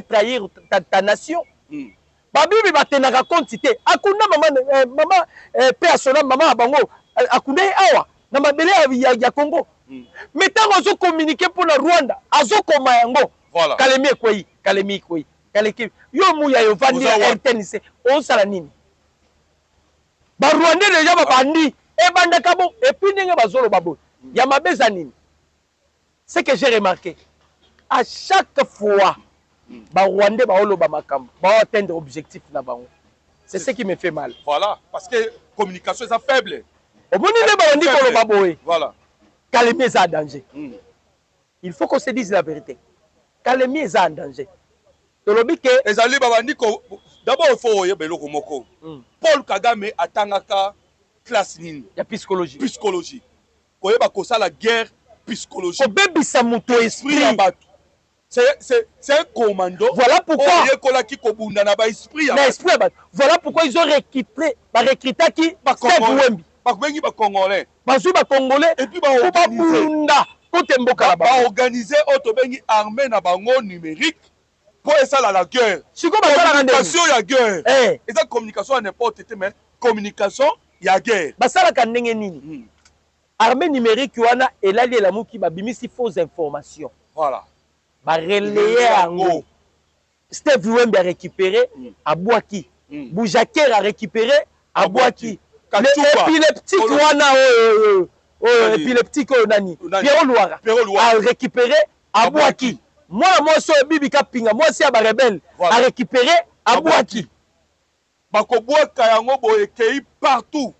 trahir ta nation ba Bibi batenaka quantité akunda maman personnel maman bango akunda awa na mabele ya Congo mais tant ozo communiquer pour la Rwanda azo koma yango
voilà
kalemi kwei yo muya yo vandi RTNC on sala nini ba Rwanda déjà ba bandi e banda kabo et puis ndenge bazolo babo ya mabeza nini c'est que j'ai remarqué à chaque fois ba Rwanda ba oloba makambo ba atteindre objectif na bango c'est ce qui me fait mal
voilà parce que communication est faible
omoni ne ba ndi ko loba boye
voilà
Kalemi est en danger. Il faut qu'on se dise la vérité. Kalemi est en danger.
D'abord, il faut y moko. Paul Kagame atangaka classe nini.
Il y a psychologie.
Psychologie. Koyeba kosa la guerre psychologique.
Baby Samuto esprit.
C'est un commando.
Voilà pourquoi.
Voilà
pourquoi ils ont recruté qui
ba Congolais.
Ba Congolais
et puis ba organiser autobengi armée na bango numérique pour ça la guerre. Communication ya guerre. Et ça communication à n'importe quel mais communication ya guerre.
Ba sala ka ndenge nini. Armée numérique wana elali la muki ba bimisi fausses informations.
Voilà.
Ba relayer yango. Steve Wembe a récupéré à Boaki. Boujaker a récupéré à Boaki. L'épileptique wana épileptique nani Pierrot Loira a récupéré à Boaki. Moi so Bibi Kapinga moi c'est à ba rebelle a récupéré à Boaki.
Bako Boaka yango boye kei partout.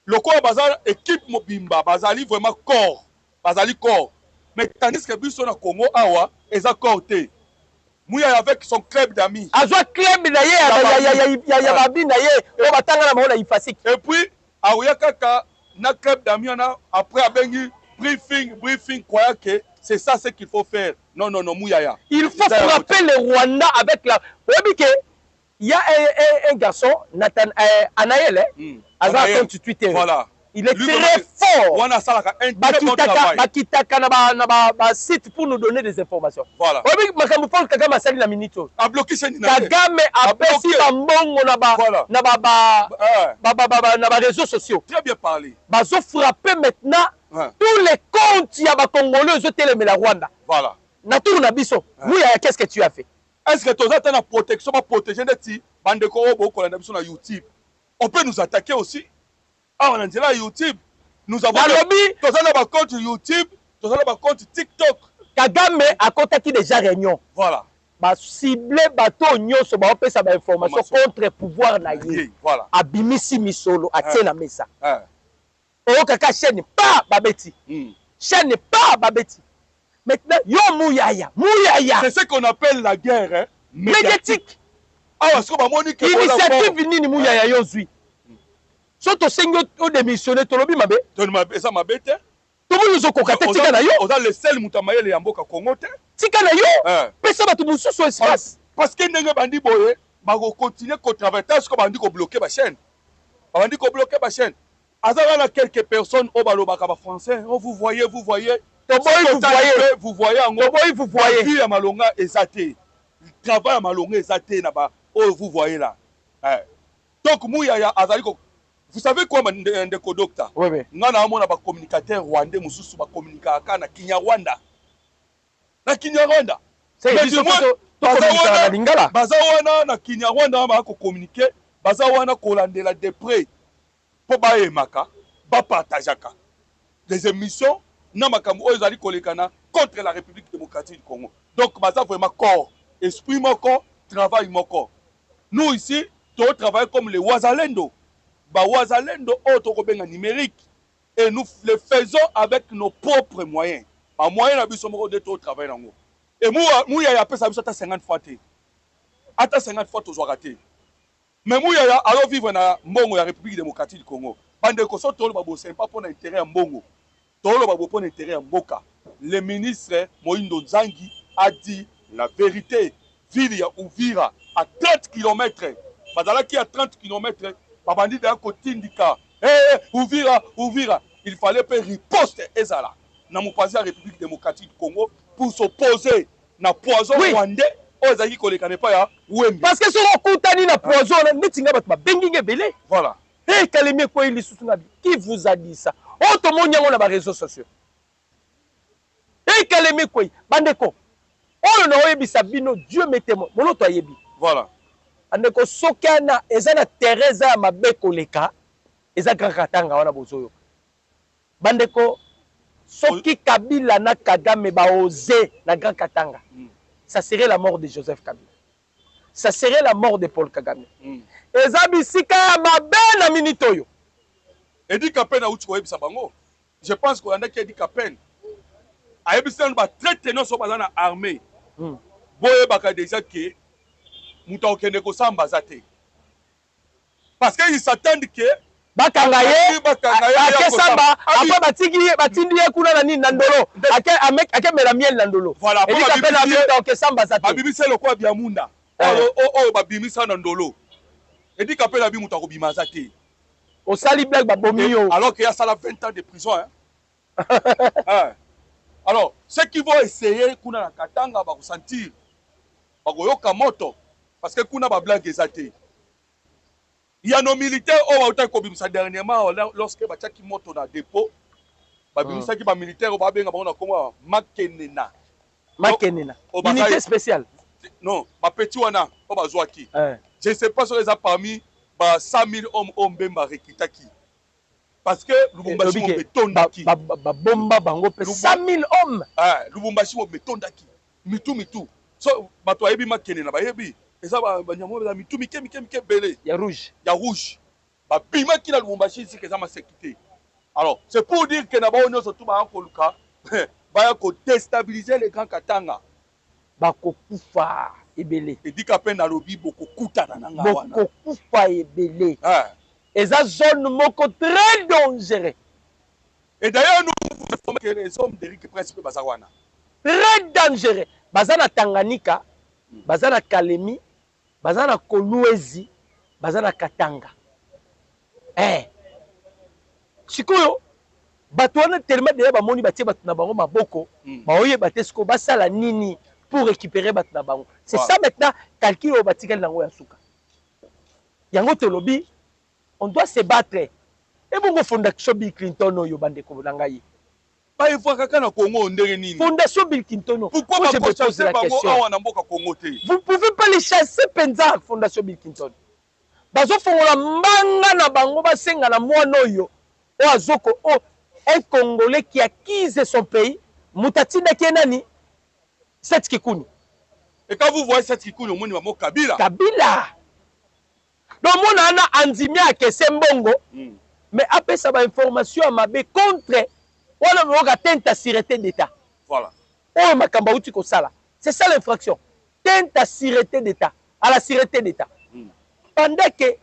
Lokola bazal équipe mobimba bazali vraiment corps. Bazali corps. Mais tandis que biso na Congo awa eza corps te. Mouyaya avec son club d'amis.
Azwa club na ye ya babi na ye o batanga na maona ifasiki.
Et puis aouya kaka na club d'amis après abengi briefing quoi que c'est ça ce qu'il faut faire. Non Mouyaya.
Il faut frapper le Rwanda avec la il y a un garçon Nathan Anaël Azwa compte Twitter.
Voilà.
Il est très fort.
On a ça un très bon travail.
Bakitaka na site pour nous donner des informations.
Voilà.
Obi makambo Paul Kagame asali na minito.
A bloqué c'est
Kagame a pesi ba mbongo na ba réseaux sociaux.
Très bien parlé.
Bazo frapper maintenant tous les comptes ya ba Congolais zo telemela Rwanda.
Voilà.
Na tour na biso. Mouyaya, qu'est-ce que tu as fait?
Est-ce que tu as une protection pour protéger des petits bandeko ko na biso na YouTube? On peut nous attaquer aussi. Ah, on a dit là YouTube. Nous avons un compte YouTube, nous avons un compte TikTok.
Kagame a contacté déjà réunion.
Voilà.
Ba ciblé bateau nyonso ba opesa ba information contre pouvoir na ye.
Voilà.
Abimisi misolo atie na mesa. O kaka chaîne pas babeti. Chaîne pas babeti. Maintenant yo Mouyaya.
C'est ce qu'on appelle la guerre
médiatique.
Ah parce que ba moni que
initiative nini Mouyaya yo zui. Soto sengo o démissionner to lobi mabe.
To mabe ça mabe te.
To mo zo kokata tika na yo.
Oza le seul mutamayele ya mboka Congo te.
Tika na yo. Pesa batu mususu espace.
Parce que ndenge bandi boye ba ko continuer ko travailler parce que bandi ko bloquer ba chaîne. Bandi ko bloquer ba chaîne. Azara na quelques personnes au balobaka ba français. Oh vous voyez. To boy vous voyez en
to boy vous voyez.
Vie ya malonga ezate. Le travail ya malonga ezate na ba oh vous voyez là. Donc Mouyaya azali ko. Vous savez quoi, Ndeko Docteur?
Oui.
Nous avons un communicateur rwandais, nous sommes un communicateur na Kinyarwanda. Na Kinyarwanda.
C'est juste que Lingala.
Bazawana na Kinyarwanda, on va communiquer. Bazawana kolandela de près. Pour bailler maka, ba partageaka. Des émissions, na makambo ezali kolekana contre la République démocratique du Congo. Donc baza vraiment corps, esprit mon corps, travail mon corps. Nous ici, nous travaillons comme les Wazalendo. Wazalendo autorobenga numérique et nous le faisons avec nos propres moyens. En moyen na biso moko de to travail nango. Et Mouyaya a pesa biso ta 50 fois té. Ata 50 fois to zo raté. Mais Mouyaya alors vivre na mbongo ya République démocratique du Congo. Bande ko so to lo babo c'est pas pour l'intérêt en mbongo. To lo babo pour l'intérêt en mboka. Le ministre Moindo Nzangi a dit la vérité. Ville ya Uvira à 30 km. Bazala qui à 30 km. Babandi de Kotindika, Uvira, il fallait faire riposte ezala. Na mopasi la République démocratique du Congo pour s'opposer na poison rwandais aux aïe kolekane pas ya Wembe.
Parce que ce qu'on na poison na netinga bat ba benginge belé.
Voilà.
Kalemi ko ili susunga qui vous a dit ça? Auto monyango na ba réseaux sociaux. Kalemi ko bandeko. On na oyebisa bino Dieu mettez-moi. Mono to yebi.
Voilà.
Andeko sokana ezana Teresa mabeko leka eza kakatanga wana bozoyo bandeko soki Kabila na Kagame ba osé na grand katanga ça serait la mort de Joseph Kabila, ça serait la mort de Paul Kagame. Eza bisika mabe na minitoyo
Edi Kapen a uti ko yebisa bango. Je pense qu'on a Edi Kapen a yebisa ba traité non so bazana armée boye baka déjà que Mouta okende ko samba zate. Parce qu'ils s'attendent que
Bakangaye ake samba après batindi ye kuna na nini nandolo ake mela miel nandolo.
Voilà,
et dit appelle la ke samba zate.
Babimisa le kwa biamunda. Babimisa nandolo. Et dit qu'appelle la bi muta ko bima zate.
Au sali blague babomio.
Alors qu'il y a ça la 20 ans de prison hein. Alors, ceux qui vont essayer kuna na Katanga ba ressentir ba koyoka moto. Parce que kuna ba blague ezate. Il y a nos militaires au autant kobimisa dernièrement lorsque ba tchaki moto na dépôt. Ba bimisa ki ba militaire ba benga ba na kongo Makenena.
Unité spéciale.
Non, ba petit wana o ba zwaki. Je sais pas si les a parmi ba 100 000 hommes ombemba rekitaki. Parce que Lubumbashi mo betondaki.
Ba bomba bango pe 100 000 hommes.
Lubumbashi mo betondaki. Mitu. So bato ayebi Makenena ba yebi. Et ça va banyamo la mitu mike belé.
Ya rouge.
Ba bima ki na Lubumbashi ici que ça m'a sécurité. Alors, c'est pour dire que na ba onyo surtout ba en koluka ba ya ko déstabiliser les grands Katanga.
bakokufa ebele.
Edika pe na lobi bokokuta na nanga wana.
Bokokufa ebele. Eza zone moko très dangereux.
Et d'ailleurs nous informons que les hommes d'Éric Prince pe bazawana.
Très dangereux. Bazana Tanganyika, bazana Kalemi, bazana Kolwezi, bazana Katanga. Sikoyo bato wana tellement déjà bamoni batie bato na bango maboko, baoye batesko basala nini pour récupérer bato na bango. C'est ça maintenant calcul au batikal nango ya suka. Yango tolobi, on doit se battre. Et bon fondation Bill Clinton oyo bandeko na ngai.
Pas il faut kaka na Congo ndenge nini.
Fondation Bill Clinton.
Pourquoi je me pose la question?
Vous ne pouvez pas les chasser penza Fondation Bill Clinton. Bazo fongola mbanga na bango basenga na mwana oyo. O azoko o un Congolais qui a quitté son pays, Mutatina Kenani, cette Kikuni.
Et quand vous voyez cette Kikuni, au moins Kabila.
Kabila. Donc mon ana andimia ke sembongo, mais après ça va information à mabe contre wala moga tente à sûreté d'État.
Voilà.
Oh makamba uti ko sala. C'est ça l'infraction. Tente à sûreté d'État, à la sûreté d'État. Pendant que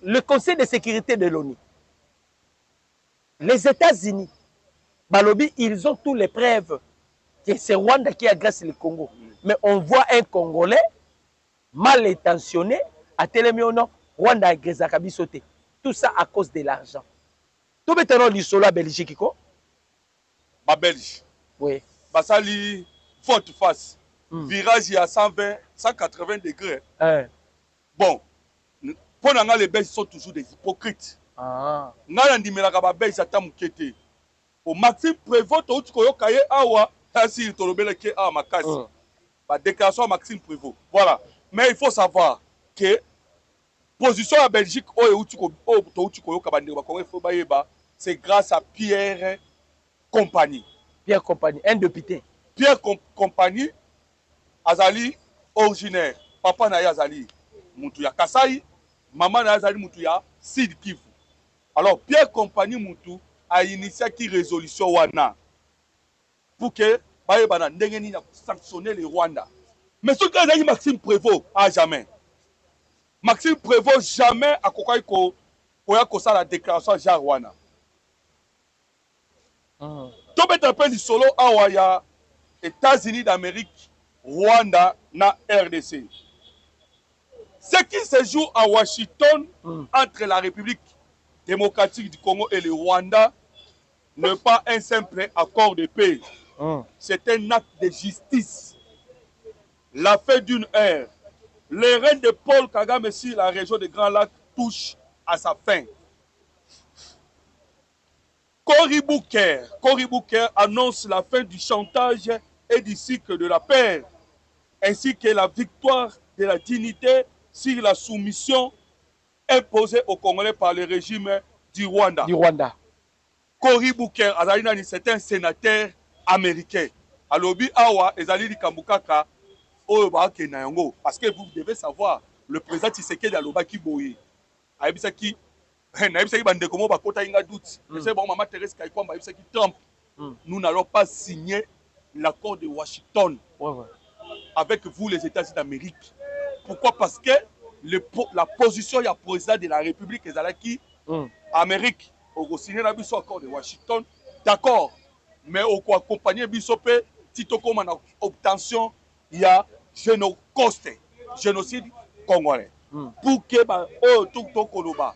le Conseil de sécurité de l'ONU, les États-Unis, Balobi, ils ont toutes les preuves que c'est Rwanda qui agresse le Congo. Mais on voit un Congolais mal intentionné à Télémiono, Rwanda agresse à Kabisote. Tout ça à cause de l'argent. Tout maintenant l'isolo à Belgique.
Ma Belge.
Oui.
Basali, faute face. Virage à 120, 180 degrés. Bon, pour nous, les Belges sont toujours des hypocrites. Ngala ndimelaka ba Belge ata mukete. Au Maxime Prévost to utikoyo kaye awa, asi tolobela ke a makasi. Ba déclaration à Maxime Prévost. Voilà. Mais il faut savoir que position à Belgique c'est grâce à Pierre Compagnie.
Pierre Compagnie, un député.
Pierre Compagnie, Azali originaire. Papa na Azali Moutou Kasai, maman na Azali Moutou Sud Kivu. Alors Pierre Compagnie Moutou a initié qui résolution wana pour que Baïbana ndengeni na sanctionner le Rwanda. Mais ce que a dit Maxime Prévost à jamais. Maxime Prévost jamais a kokaiko koya la déclaration à Rwanda. Tout est un peu du solo awaya États-Unis d'Amérique, Rwanda na RDC. Ce qui se joue à Washington entre la République démocratique du Congo et le Rwanda n'est pas un simple accord de paix. C'est un acte de justice. La fin d'une ère. Le règne de Paul Kagame sur la région des Grands Lacs touche à sa fin. Cory Booker annonce la fin du chantage et du cycle de la paix, ainsi que la victoire de la dignité sur la soumission imposée aux Congolais par le régime du Rwanda. Cory Booker, c'est un sénateur américain. Alobi Awa, Ezali Kambukaka, parce que vous devez savoir, le président Tshisekedi Aloba qui boye. Aibisaki, Naibisaki Bandekomo Bakota Inga doute. C'est bon, Maman Thérèse Kaikwamba, Aibisaki Trump. Nous n'allons pas signer l'accord de Washington avec vous, les États-Unis d'Amérique. Pourquoi? Parce que la position du président de la République Ezalaki, Amérique, au signer l'accord de Washington, d'accord. Mais au quoi accompagner Bissopé, Tito comme en obtention, il y a génocide congolais. Pour que tout le Koloba,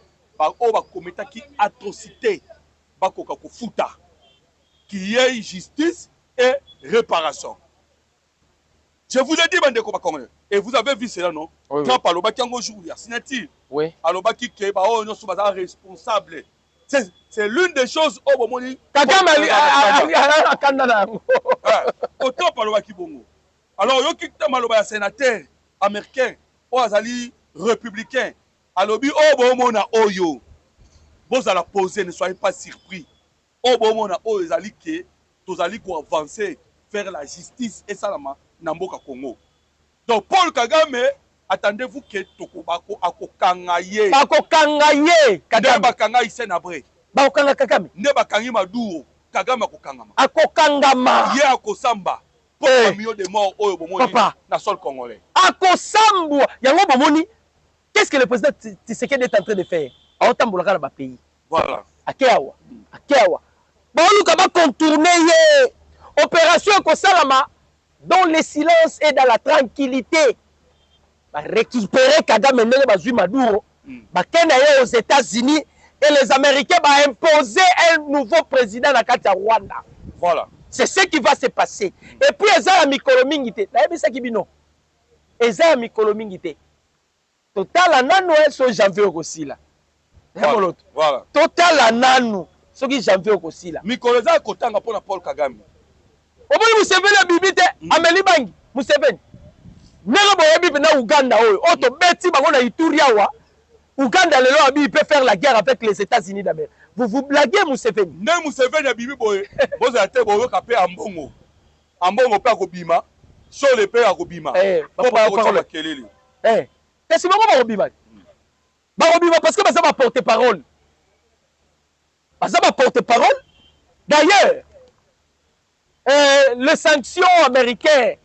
commettre qui atrocité, qu'il y ait justice et réparation. Je vous ai dit, Bandeko Congolais, et vous avez vu cela, non? Quand Aloba qui a un jour, il y a signature. Aloba qui est responsable. C'est l'une des choses au moment où autant Aloba qui bongo. Alors, yo qui est sénateur américain, ou azali républicain, alobi oh bon mona oyo. Vous allez poser, ne soyez pas surpris. Oh bon mona oyo azali que tous allez pour avancer vers la justice et ça na mboka Congo. Donc Paul Kagame, attendez-vous que Tokobako akokangaye.
Akokangaye.
Kagame bakanga isenabre.
Bakanga Kagame.
Ne bakangi maduro. Kagame akokangama.
Akokangama.
Ye akosamba. pour un million de morts au Bomoni dans le sol congolais.
À Kosambo, Yango Bomoni, qu'est-ce que le président Tshisekedi est en train de faire? À Otambolaka dans le pays.
Voilà.
À Keawa. À Keawa. Bon, nous avons contourné opération Kosalama dans le silence et dans la tranquillité. Récupérer Kagame Ndele Bazui Maduro. Bakena aux États-Unis et les Américains vont imposer un nouveau président dans le Rwanda.
Voilà.
C'est ce qui va se passer. Et puis, ils ont la Mikolomingité. Ils ont la Mikolomingité. Total, anano est janvier aussi là.
Voilà.
Total, anano. Ce qui janvier aussi là.
Mikoloza Kotanga pour Paul Kagame.
Au bout de Museveni, Bibite, Amélie Bangi, Museveni. Nero Boyebi na Uganda, Oto Beti, Bagona Ituriawa. Uganda, il peut faire la guerre avec les États-Unis d'Amérique. Vous blaguez Museveni.
Ne Museveni a bibi boye. Vous avez été boye kapé Ambongo. Ambongo pa Kobima. Sur le père à Kobima. Papa Kobima kelele.
Qu'est-ce que vous Kobima? Kobima parce que ça va porter parole. Ça va porter parole. D'ailleurs, les sanctions américaines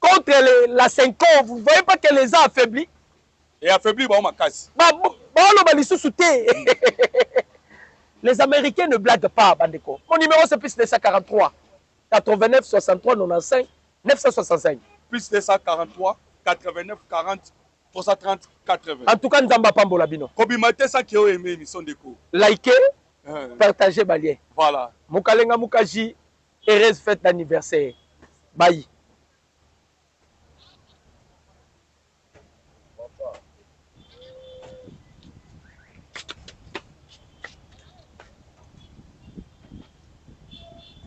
contre la 5 ans, vous ne voyez pas qu'elle les a affaiblis?
Et affaibli, bah, on m'a cassé.
Les Américains ne blaguent pas, Bandeko. Mon numéro, c'est plus 243 89 63 95 965.
Plus 243 89 40 330 80.
En tout cas, Nzamba Pambola Bino.
Kobimate, ça qui a aimé l'émission de cours.
Likez, partagez, Balien.
Voilà.
Moukalenga Moukaji, heureuse fête d'anniversaire. Bye.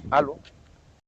Allô?